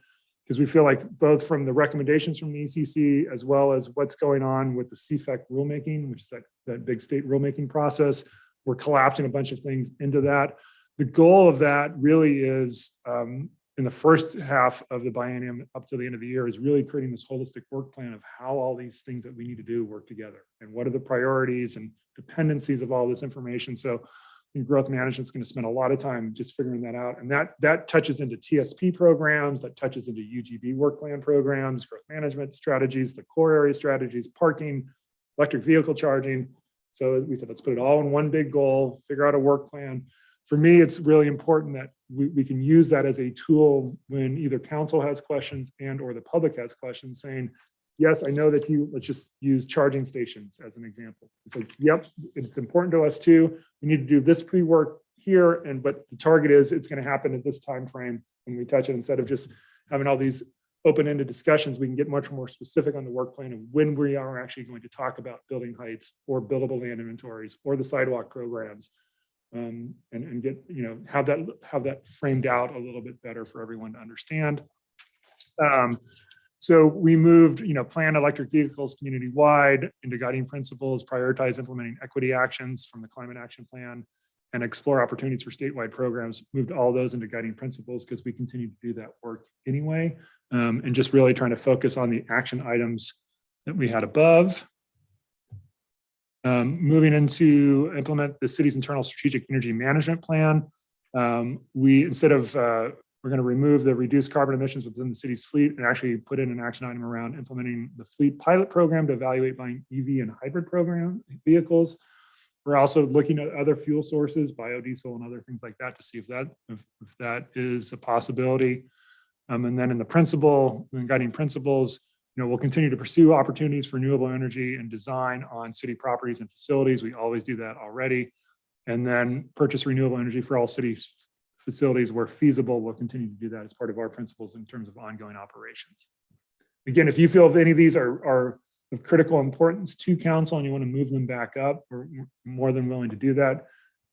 because we feel like both from the recommendations from the ECC as well as what's going on with the CFEC rulemaking, which is that big state rulemaking process, we're collapsing a bunch of things into that. The goal of that really is in the first half of the biennium up to the end of the year is really creating this holistic work plan of how all these things that we need to do work together and what are the priorities and dependencies of all this information. So I think growth management is going to spend a lot of time just figuring that out. And that touches into TSP programs, that touches into UGB work plan programs, growth management strategies, the core area strategies, parking, electric vehicle charging. So we said, let's put it all in one big goal, figure out a work plan. For me, it's really important that we can use that as a tool when either council has questions and or the public has questions saying, yes, I know that let's just use charging stations as an example. It's like, yep, it's important to us too. We need to do this pre-work here, but the target is it's going to happen at this time frame when we touch it. Instead of just having all these open-ended discussions, we can get much more specific on the work plan of when we are actually going to talk about building heights or buildable land inventories or the sidewalk programs. And get, have that framed out a little bit better for everyone to understand. So we moved, plan electric vehicles community-wide into guiding principles, prioritize implementing equity actions from the climate action plan, and explore opportunities for statewide programs, moved all those into guiding principles because we continue to do that work anyway. And just really trying to focus on the action items that we had above. Moving into implement the city's internal strategic energy management plan. We're going to remove the reduced carbon emissions within the city's fleet and actually put in an action item around implementing the fleet pilot program to evaluate buying EV and hybrid program vehicles. We're also looking at other fuel sources, biodiesel and other things like that to see if that is a possibility. And then in the guiding principles, we'll continue to pursue opportunities for renewable energy and design on city properties and facilities. We always do that already. And then purchase renewable energy for all city facilities where feasible. We'll continue to do that as part of our principles in terms of ongoing operations. Again, if you feel if any of these are of critical importance to council and you want to move them back up, we're more than willing to do that.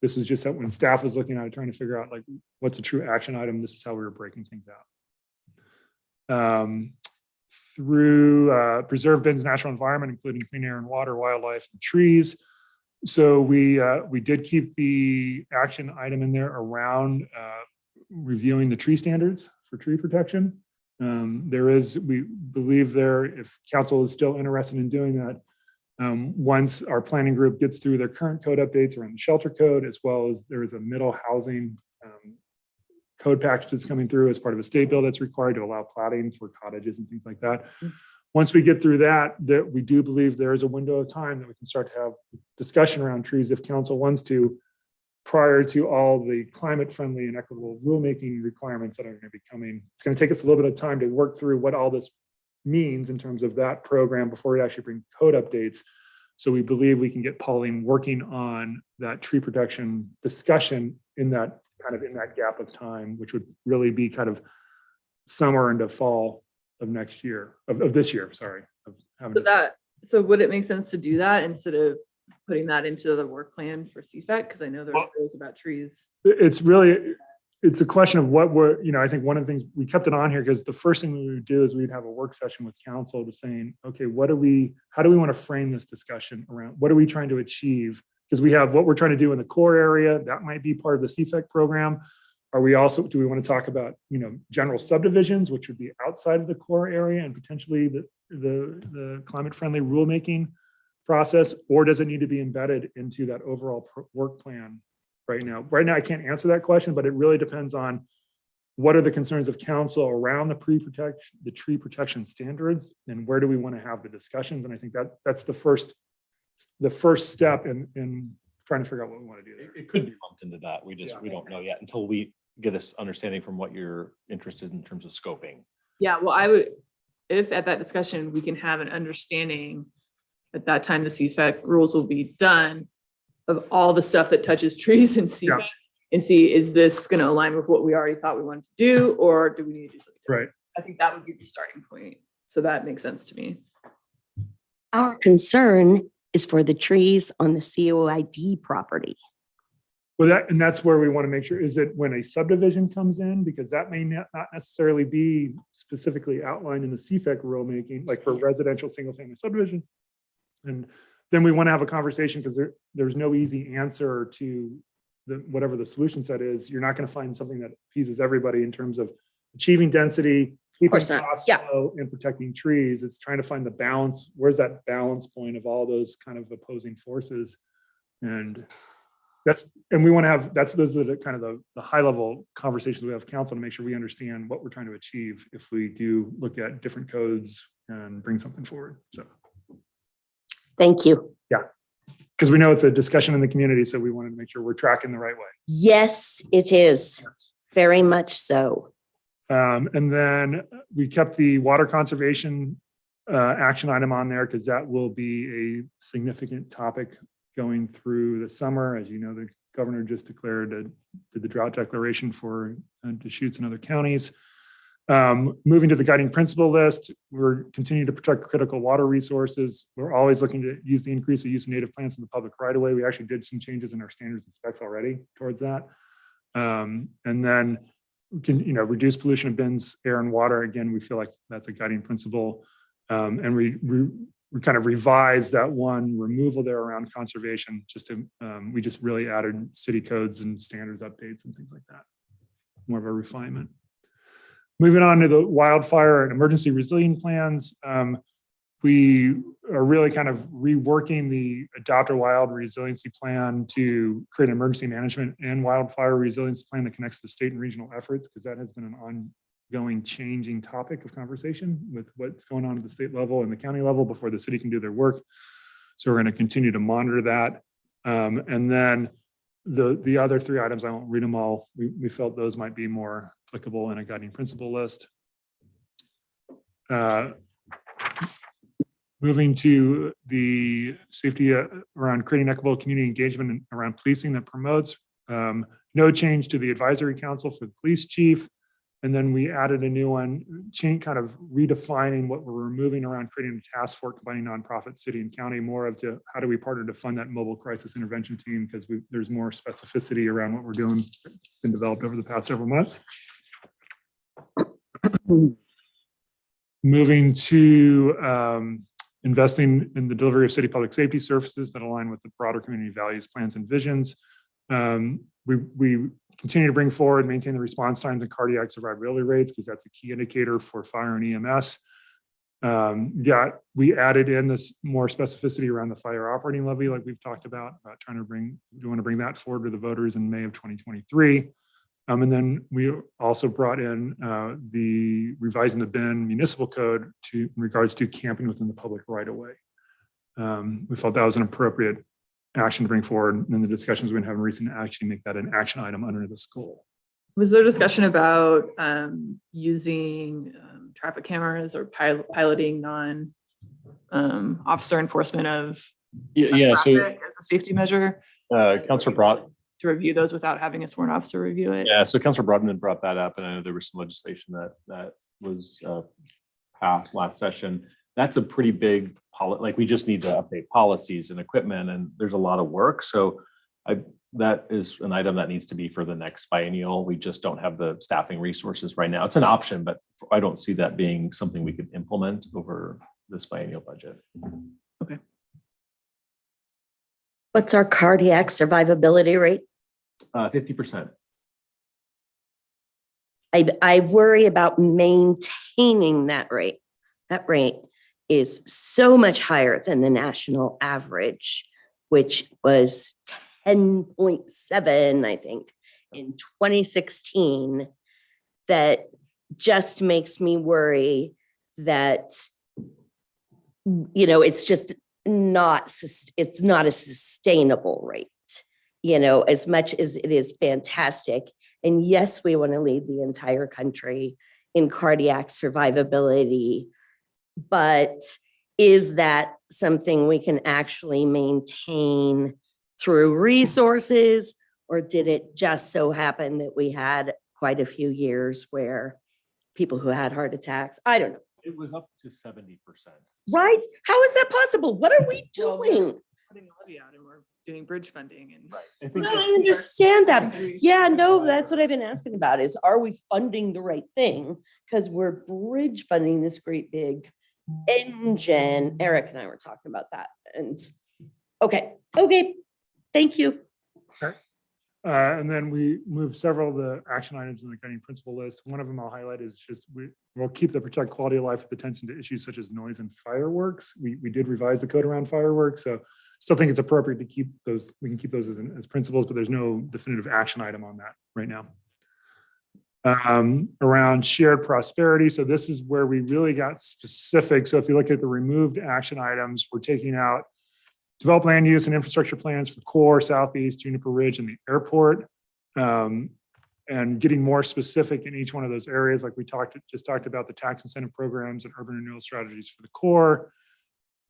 This was just that when staff was looking at it, trying to figure out like what's a true action item, this is how we were breaking things out. Through preserve Ben's natural environment, including clean air and water, wildlife, and trees. So we did keep the action item in there around reviewing the tree standards for tree protection. We believe if council is still interested in doing that, once our planning group gets through their current code updates around the shelter code, as well as there is a middle housing code package that's coming through as part of a state bill that's required to allow platting for cottages and things like that. once we get through that, we do believe there is a window of time that we can start to have discussion around trees if council wants to, prior to all the climate friendly and equitable rulemaking requirements that are going to be coming. It's going to take us a little bit of time to work through what all this means in terms of that program before we actually bring code updates. So we believe we can get Pauline working on that tree protection discussion in that gap of time, which would really be kind of summer into fall of next year, of this year, sorry. So would it make sense to do that instead of putting that into the work plan for CFAC? Because I know there's rules about trees. It's a question of what I think one of the things we kept it on here because the first thing we would do is we'd have a work session with council to saying, okay, how do we want to frame this discussion around? What are we trying to achieve? Because we have what we're trying to do in the core area, that might be part of the CFAC program. Do we want to talk about, general subdivisions, which would be outside of the core area and potentially the climate friendly rulemaking process, or does it need to be embedded into that overall work plan right now? Right now, I can't answer that question, but it really depends on what are the concerns of council around the tree protection standards, and where do we want to have the discussions? And I think that's the first step in trying to figure out what we want to do there. It could be lumped into that. We don't know yet until we get this understanding from what you're interested in terms of scoping. Yeah, well, if at that discussion, we can have an understanding at that time, the CFAC rules will be done of all the stuff that touches trees and CFAC and see, is this going to align with what we already thought we wanted to do, or do we need to do something different? Right. I think that would be the starting point. So that makes sense to me. Our concern is for the trees on the COID property. Well, that's where we want to make sure, is it when a subdivision comes in, because that may not necessarily be specifically outlined in the CFAC rulemaking, like for residential single family subdivisions. And then we want to have a conversation because there's no easy answer to whatever the solution set is. You're not going to find something that appeases everybody in terms of achieving density, keeping costs low, and protecting trees. It's trying to find the balance. Where's that balance point of all those kind of opposing forces? And we want to have, those are the kind of the high level conversations we have with council to make sure we understand what we're trying to achieve if we do look at different codes and bring something forward. So. Thank you. Yeah, because we know it's a discussion in the community, so we want to make sure we're tracking the right way. Yes, it is. Yes. Very much so. And then we kept the water conservation action item on there because that will be a significant topic going through the summer. As you know, the governor just did the drought declaration for Deschutes and other counties. Moving to the guiding principle list, we're continuing to protect critical water resources. We're always looking to use the increase of use of native plants in the public right of way. We actually did some changes in our standards and specs already towards that. And then we can, reduce pollution of bins, air and water. Again, we feel like that's a guiding principle. And we kind of revised that one removal there around conservation. We just really added city codes and standards updates and things like that. More of a refinement. Moving on to the wildfire and emergency resilient plans, we are really kind of reworking the Adopt a Wild resiliency plan to create an emergency management and wildfire resilience plan that connects the state and regional efforts, because that has been an ongoing changing topic of conversation with what's going on at the state level and the county level before the city can do their work. So we're going to continue to monitor that. And then the other three items, I won't read them all. We felt those might be more applicable in a guiding principle list. Moving to the safety around creating equitable community engagement and around policing that promotes. No change to the advisory council for the police chief. And then we added a new one, kind of redefining what we're removing around creating a task force combining nonprofit, city and county, more of how do we partner to fund that mobile crisis intervention team, because there's more specificity around what we're doing. It's been developed over the past several months. Moving to investing in the delivery of city public safety services that align with the broader community values, plans, and visions. We continue to bring forward, maintain the response times and cardiac survivability rates, because that's a key indicator for fire and EMS. We added in this more specificity around the fire operating levy, like we've talked about trying to we want to bring that forward to the voters in May of 2023. And then we also brought in the revising the Bend municipal code in regards to camping within the public right of way. We felt that was an appropriate action to bring forward, and the discussions we've been having recently actually make that an action item under this goal. Was there discussion about using traffic cameras or piloting officer enforcement of Yeah, so traffic as a safety measure? Councilor Broad, To review those without having a sworn officer review it? yeah, so Councilor Broadman brought that up, and I know there was some legislation that was passed last session. That's a pretty big like we just need to update policies and equipment, and there's a lot of work. So that is an item that needs to be for the next biennial. We just don't have the staffing resources right now. It's an option, but I don't see that being something we could implement over this biennial budget. Okay. What's our cardiac survivability rate? 50%. I worry about maintaining that rate. That rate is so much higher than the national average, which was 10.7, I think, in 2016. That just makes me worry that, it's just it's not a sustainable rate, as much as it is fantastic. And yes, we want to lead the entire country in cardiac survivability, but is that something we can actually maintain through resources? Or did it just so happen that we had quite a few years where people who had heart attacks, I don't know. It was up to 70%. Right? How is that possible? What are we Well, doing? Putting a levy out and we're doing bridge funding and. Right. I think No, that's- I understand that. Yeah, no, that's what I've been asking about is, are we funding the right thing? Because we're bridge funding this great big engine. Eric and I were talking about that. And okay, thank you. And then we moved several of the action items in the guiding principle list. One of them I'll highlight is just we'll keep the protect quality of life with attention to issues such as noise and fireworks. We did revise the code around fireworks, so still think it's appropriate to keep those. We can keep those as principles, but there's no definitive action item on that right now. Around shared prosperity, so this is where we really got specific. So if you look at the removed action items, we're taking out develop land use and infrastructure plans for core, Southeast, Juniper Ridge, and the airport, and getting more specific in each one of those areas. Like we just talked about the tax incentive programs and urban renewal strategies for the core,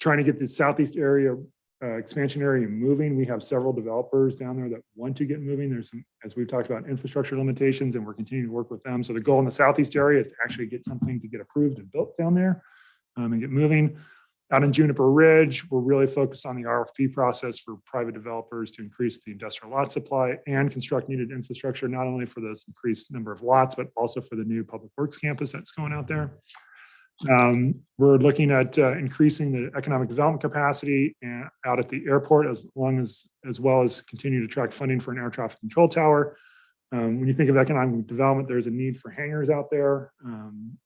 trying to get the Southeast area, expansion area moving. We have several developers down there that want to get moving. There's some, as we've talked about, infrastructure limitations, and we're continuing to work with them. So the goal in the Southeast area is to actually get something to get approved and built down there and get moving. Out in Juniper Ridge, we're really focused on the RFP process for private developers to increase the industrial lot supply and construct needed infrastructure, not only for this increased number of lots, but also for the new public works campus that's going out there. We're looking at increasing the economic development capacity out at the airport, as well as continue to track funding for an air traffic control tower. When you think of economic development, there's a need for hangars out there,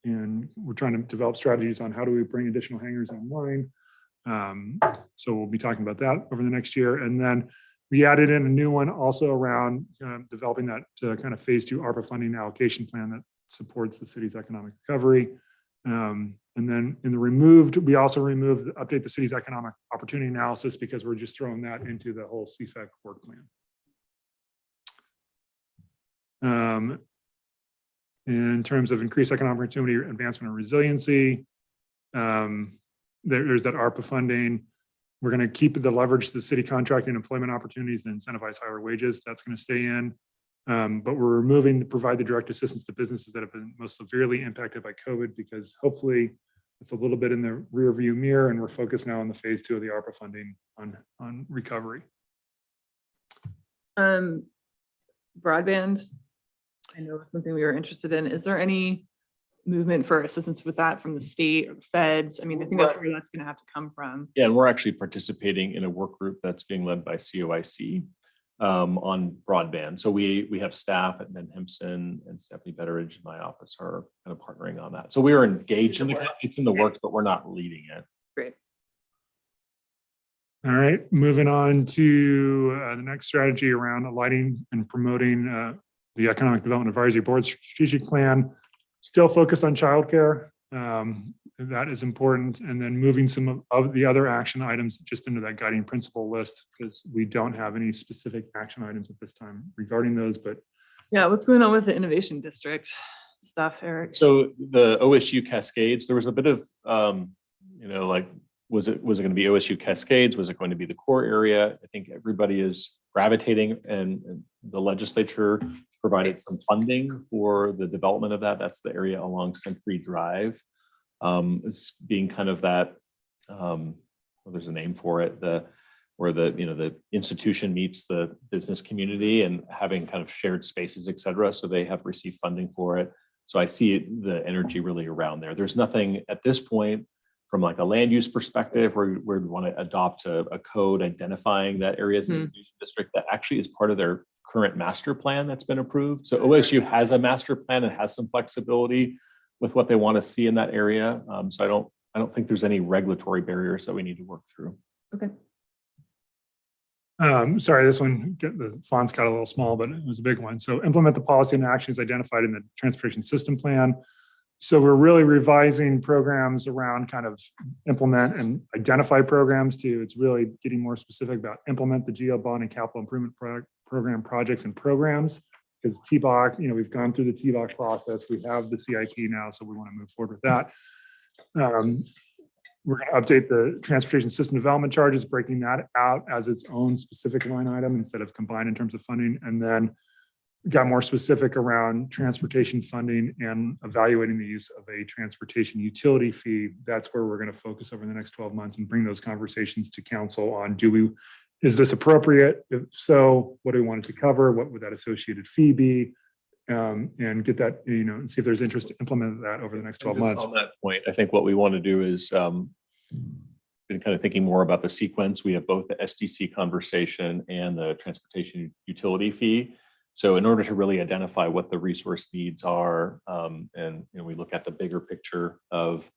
and we're trying to develop strategies on how do we bring additional hangars online. So we'll be talking about that over the next year. And then we added in a new one also around developing that kind of phase 2 ARPA funding allocation plan that supports the city's economic recovery. And then in the removed, we also removed update the city's economic opportunity analysis because we're just throwing that into the whole CFEC work plan. In terms of increased economic opportunity, advancement and resiliency, there's that ARPA funding. We're going to keep the leverage the city contracting employment opportunities and incentivize higher wages. That's going to stay in. But we're removing provide the direct assistance to businesses that have been most severely impacted by COVID, because hopefully it's a little bit in the rear view mirror, and we're focused now on the phase 2 of the ARPA funding on recovery. Broadband, I know it's something we were interested in. Is there any movement for assistance with that from the state or feds? I mean, I think that's where that's going to have to come from. Yeah, and we're actually participating in a work group that's being led by COIC on broadband. So we have staff at Ben Hempson and Stephanie Betteridge in my office are kind of partnering on that. So we are engaged in it's in the works, but we're not leading it. Great. All right, moving on to the next strategy around aligning and promoting the Economic Development Advisory Board strategic plan, still focused on childcare. That is important. And then moving some of the other action items just into that guiding principle list, because we don't have any specific action items at this time regarding those, but Yeah, what's going on with the innovation district stuff, Eric? So the OSU Cascades, there was a bit of, like, was it going to be OSU Cascades? Was it going to be the core area? I think everybody is gravitating, and the legislature provided some funding for the development of that. That's the area along Century Drive. It's being kind of that, there's a name for it, where the institution meets the business community and having kind of shared spaces, et cetera. So they have received funding for it. So I see the energy really around there. There's nothing at this point from like a land use perspective where we want to adopt a code identifying that area as an innovation district that actually is part of their current master plan that's been approved. So OSU has a master plan and has some flexibility with what they want to see in that area. So I don't think there's any regulatory barriers that we need to work through. Okay. Sorry, this one, the fonts got a little small, but it was a big one. So implement the policy and actions identified in the transportation system plan. So we're really revising programs around kind of implement and identify programs too. It's really getting more specific about implement the GO bond and capital improvement program projects and programs. Because TBOC, we've gone through the TBOC process. We have the CIP now, so we want to move forward with that. We're going to update the transportation system development charges, breaking that out as its own specific line item instead of combined in terms of funding. And then got more specific around transportation funding and evaluating the use of a transportation utility fee. That's where we're going to focus over the next 12 months and bring those conversations to council on, is this appropriate? If so, what do we want it to cover? What would that associated fee be? And get that, and see if there's interest to implement that over the next 12 months. On that point, I think what we want to do is been kind of thinking more about the sequence. We have both the SDC conversation and the transportation utility fee. So in order to really identify what the resource needs are, and we look at the bigger picture of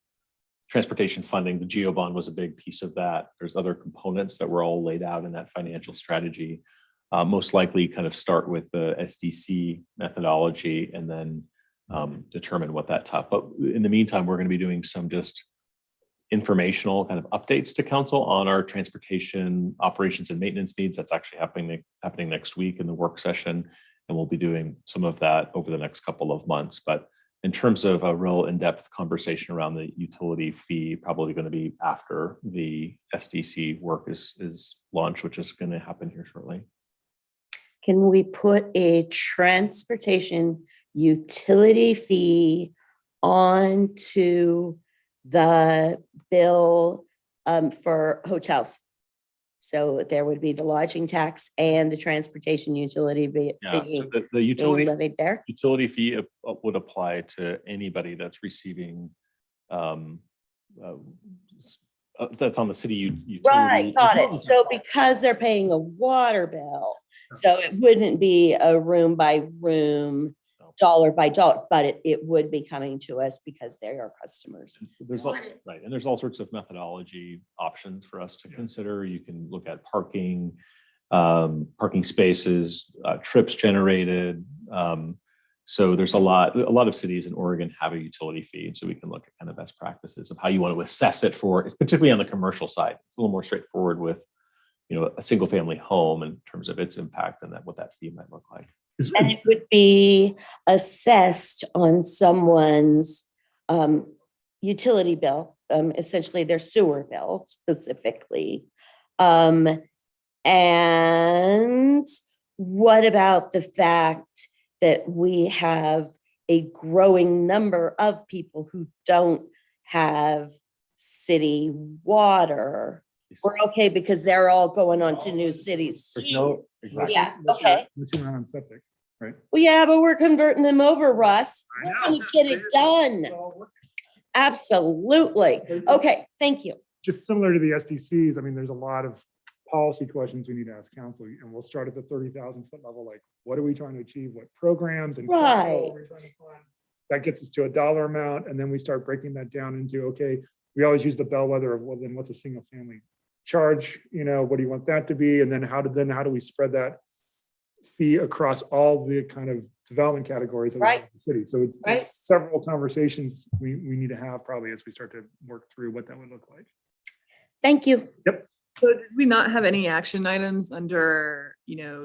transportation funding, the GEO bond was a big piece of that. There's other components that were all laid out in that financial strategy. Most likely kind of start with the SDC methodology and then determine what that top. But in the meantime, we're going to be doing some just informational kind of updates to council on our transportation operations and maintenance needs. That's actually happening next week in the work session. And we'll be doing some of that over the next couple of months. But in terms of a real in-depth conversation around the utility fee, probably going to be after the SDC work is launched, which is going to happen here shortly. Can we put a transportation utility fee onto the bill for hotels? So there would be the lodging tax and the transportation utility fee. Yeah, so the utility levied there. Utility fee would apply to anybody that's receiving that's on the city utility. Right, got it. So because they're paying a water bill, so it wouldn't be a room by room, dollar by dollar, but it would be coming to us because they are customers. Right, and there's all sorts of methodology options for us to consider. You can look at parking spaces, trips generated. So there's a lot of cities in Oregon have a utility fee, and so we can look at kind of best practices of how you want to assess it for, particularly on the commercial side. It's a little more straightforward with, a single family home in terms of its impact and what that fee might look like. And it would be assessed on someone's utility bill, essentially their sewer bill specifically. And what about the fact that we have a growing number of people who don't have city water? We're okay because they're all going on to new cities. Exactly. Yeah, okay. On septic, right? Well, yeah, but we're converting them over, Russ. I We're know. gonna get it done. Absolutely. Okay, thank you. Just similar to the SDCs, I mean, there's a lot of policy questions we need to ask council, and we'll start at the 30,000 foot level. Like, what are we trying to achieve? What programs and capital are we trying to fund? That gets us to a dollar amount, and then we start breaking that down into, okay, we always use the bellwether of, well, then what's a single family charge? What do you want that to be? And then how do we spread that fee across all the kind of development categories of Right. the city. So Right. it's several conversations we need to have probably as we start to work through what that would look like. Thank you. So did we not have any action items under,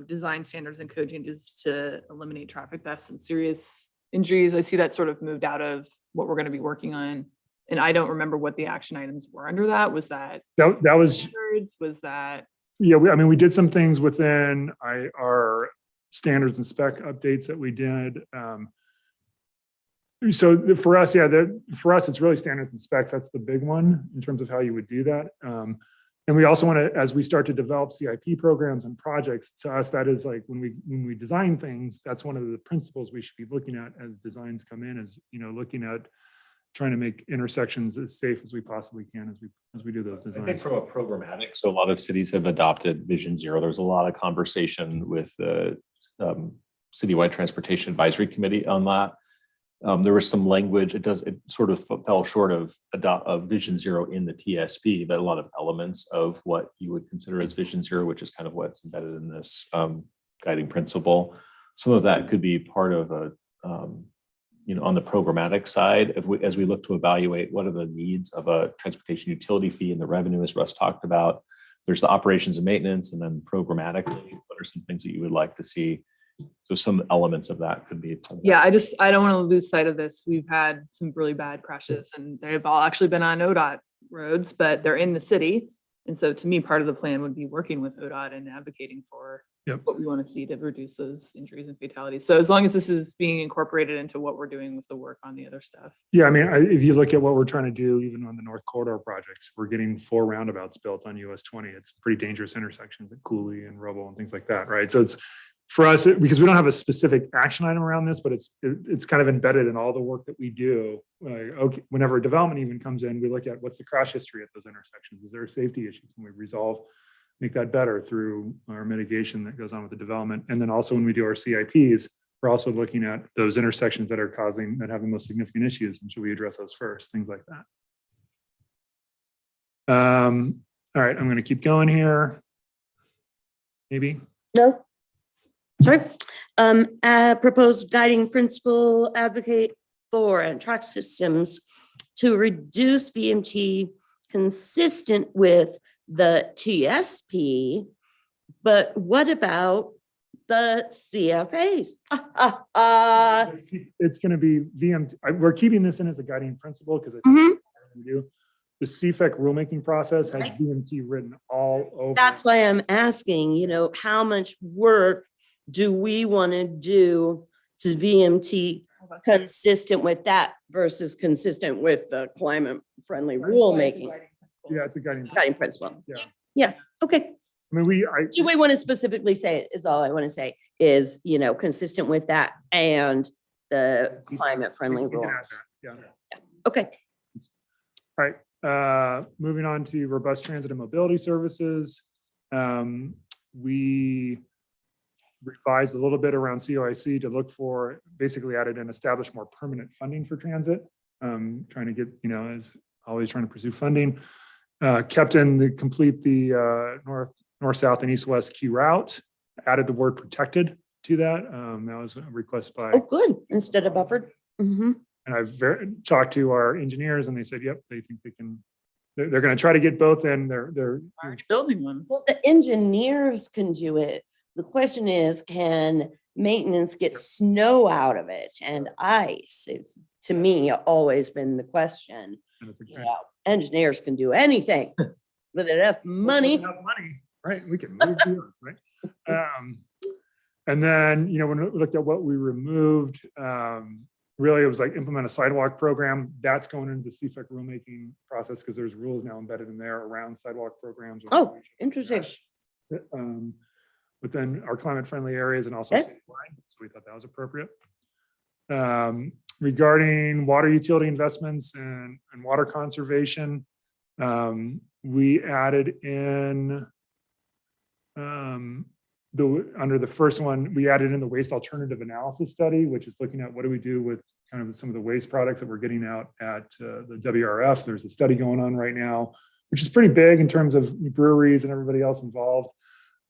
design standards and code changes to eliminate traffic deaths and serious injuries? I see that sort of moved out of what we're going to be working on. And I don't remember what the action items were under that. Was that That was, standards? Was that? yeah, we did some things within our standards and spec updates that we did. So for us, it's really standards and specs. That's the big one in terms of how you would do that. And we also want to, as we start to develop CIP programs and projects, to us, that is like when we design things, that's one of the principles we should be looking at as designs come in, is, looking at trying to make intersections as safe as we possibly can as we do those I think designs. from a programmatic, so a lot of cities have adopted Vision Zero. There's a lot of conversation with the Citywide Transportation Advisory Committee on that. There was some language, it sort of fell short of Vision Zero in the TSP, but a lot of elements of what you would consider as Vision Zero, which is kind of what's embedded in this guiding principle. Some of that could be part of on the programmatic side, as we look to evaluate what are the needs of a transportation utility fee and the revenue, as Russ talked about. There's the operations and maintenance, and then programmatically, what are some things that you would like to see? So some elements of that could be. Yeah, I don't want to lose sight of this. We've had some really bad crashes and they've all actually been on ODOT roads, but they're in the city. And so to me, part of the plan would be working with ODOT and advocating for what we want to see to reduce those injuries and fatalities. So as long as this is being incorporated into what we're doing with the work on the other stuff. Yeah, if you look at what we're trying to do, even on the North Corridor projects, we're getting 4 roundabouts built on US 20. It's pretty dangerous intersections at Cooley and Rubble and things like that, right? So it's, for us, because we don't have a specific action item around this, but it's kind of embedded in all the work that we do. Okay, whenever a development even comes in, we look at what's the crash history at those intersections. Is there a safety issue? Can we make that better through our mitigation that goes on with the development? And then also when we do our CIPs, we're also looking at those intersections that have the most significant issues, and should we address those first? Things like that. All right, I'm going to keep going here. Maybe. No. Sorry. Proposed guiding principle, advocate for and track systems to reduce VMT consistent with the TSP. But what about the CFAs? It's going to be VMT. We're keeping this in as a guiding principle because I think we do. The CFEC rulemaking process has VMT written all over. That's why I'm asking, how much work do we want to do to VMT consistent with that versus consistent with the climate friendly rulemaking? Yeah, it's a guiding principle. Yeah. Yeah. Okay. Do we want to specifically say it is all I want to say is, consistent with that and the climate friendly rules. Yeah. Okay. All right. Moving on to robust transit and mobility services. We revised a little bit around COIC to look for, basically added and established more permanent funding for transit. Trying to get, as always trying to pursue funding. Kept in the complete the north, south, and east, west key route. Added the word protected to that. That was a request by. Oh, good. Instead of buffered. Mm-hmm. And I've talked to our engineers and they said, yep, they think they can, they're going to try to get both in. They're Already building one. Well, the engineers can do it. The question is, can maintenance get snow out of it? And ice is, to me, always been the question. And it's a Engineers can do anything with enough money. Enough money, right? We can move the earth, right? And then, when we looked at what we removed, really it was like implement a sidewalk program. That's going into the CFEC rulemaking process because there's rules now embedded in there around sidewalk programs. Oh, interesting. Within our climate friendly areas and also citywide. So we thought that was appropriate. Regarding water utility investments and water conservation, we added in under the first one, we added in the waste alternative analysis study, which is looking at what do we do with kind of some of the waste products that we're getting out at the WRF. There's a study going on right now, which is pretty big in terms of breweries and everybody else involved.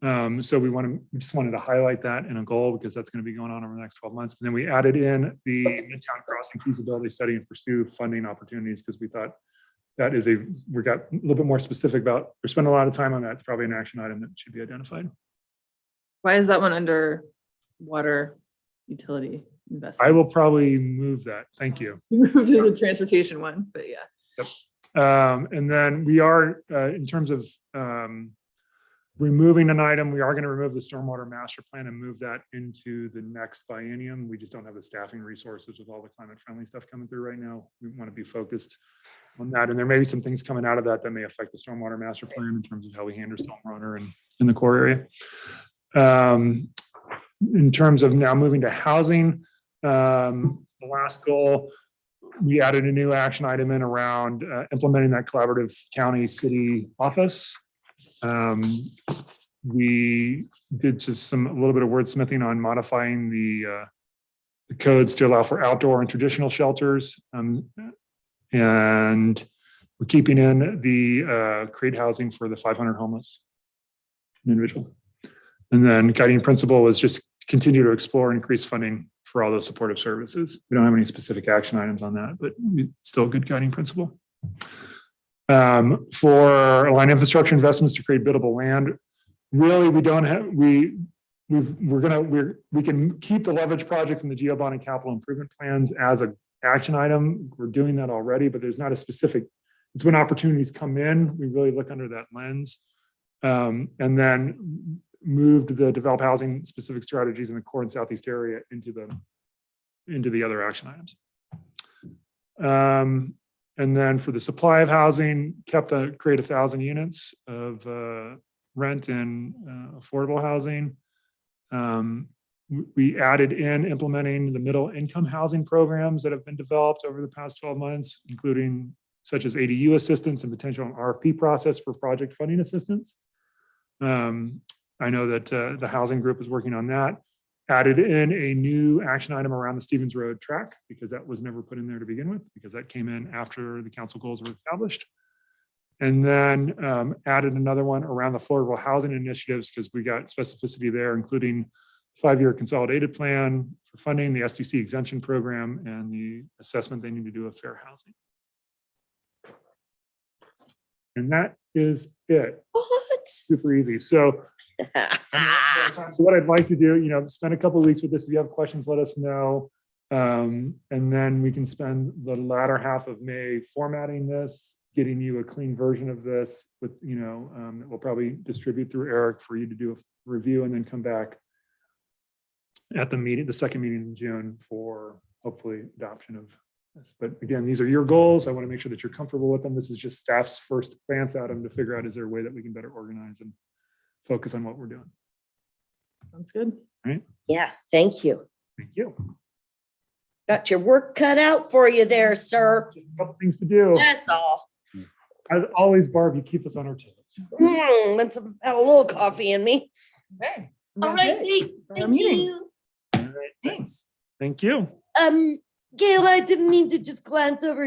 So we just wanted to highlight that in a goal because that's going to be going on over the next 12 months. And then we added in the Midtown Crossing feasibility study and pursue funding opportunities because we thought that we got a little bit more specific about, we're spending a lot of time on that. It's probably an action item that should be identified. Why is that one under water utility investment? I will probably move that. Thank you. Move to the transportation one, but yeah. Yep. And then we are, in terms of removing an item, we are going to remove the stormwater master plan and move that into the next biennium. We just don't have the staffing resources with all the climate friendly stuff coming through right now. We want to be focused on that. And there may be some things coming out of that that may affect the stormwater master plan in terms of how we handle stormwater and in the core area. In terms of now moving to housing, the last goal, we added a new action item in around implementing that collaborative county city office. We did just a little bit of wordsmithing on modifying the codes to allow for outdoor and traditional shelters. And we're keeping in the create housing for the 500 homeless individual. And then guiding principle was just continue to explore and increase funding for all those supportive services. We don't have any specific action items on that, but still a good guiding principle. For line infrastructure investments to create biddable land, really we don't have, we can keep the leverage project and the GeoBond and capital improvement plans as an action item. We're doing that already, but there's not a specific, it's when opportunities come in, we really look under that lens. And then moved the develop housing specific strategies in the core and southeast area into the other action items. And then for the supply of housing, kept the create 1,000 units of rent and affordable housing. We added in implementing the middle income housing programs that have been developed over the past 12 months, including such as ADU assistance and potential RFP process for project funding assistance. I know that the housing group is working on that. Added in a new action item around the Stevens Road track because that was never put in there to begin with, because that came in after the council goals were established. And then added another one around the affordable housing initiatives because we got specificity there, including 5-year consolidated plan for funding, the SDC exemption program, and the assessment they need to do of fair housing. And that is it. What? Super easy. So what I'd like to do, spend a couple of weeks with this. If you have questions, let us know. And then we can spend the latter half of May formatting this, getting you a clean version of this with, that we'll probably distribute through Eric for you to do a review and then come back at the second meeting in June for hopefully adoption of this. But again, these are your goals. I want to make sure that you're comfortable with them. This is just staff's first glance at them to figure out, is there a way that we can better organize and focus on what we're doing. Sounds good. Right? Yeah, thank you. Thank you. Got your work cut out for you there, sir. Just a couple things to do. That's all. As always, Barb, you keep us on our toes. Let's have a little coffee in me. Okay. All right, thank you. All right. Thanks. Thank you. Gail, I didn't mean to just glance over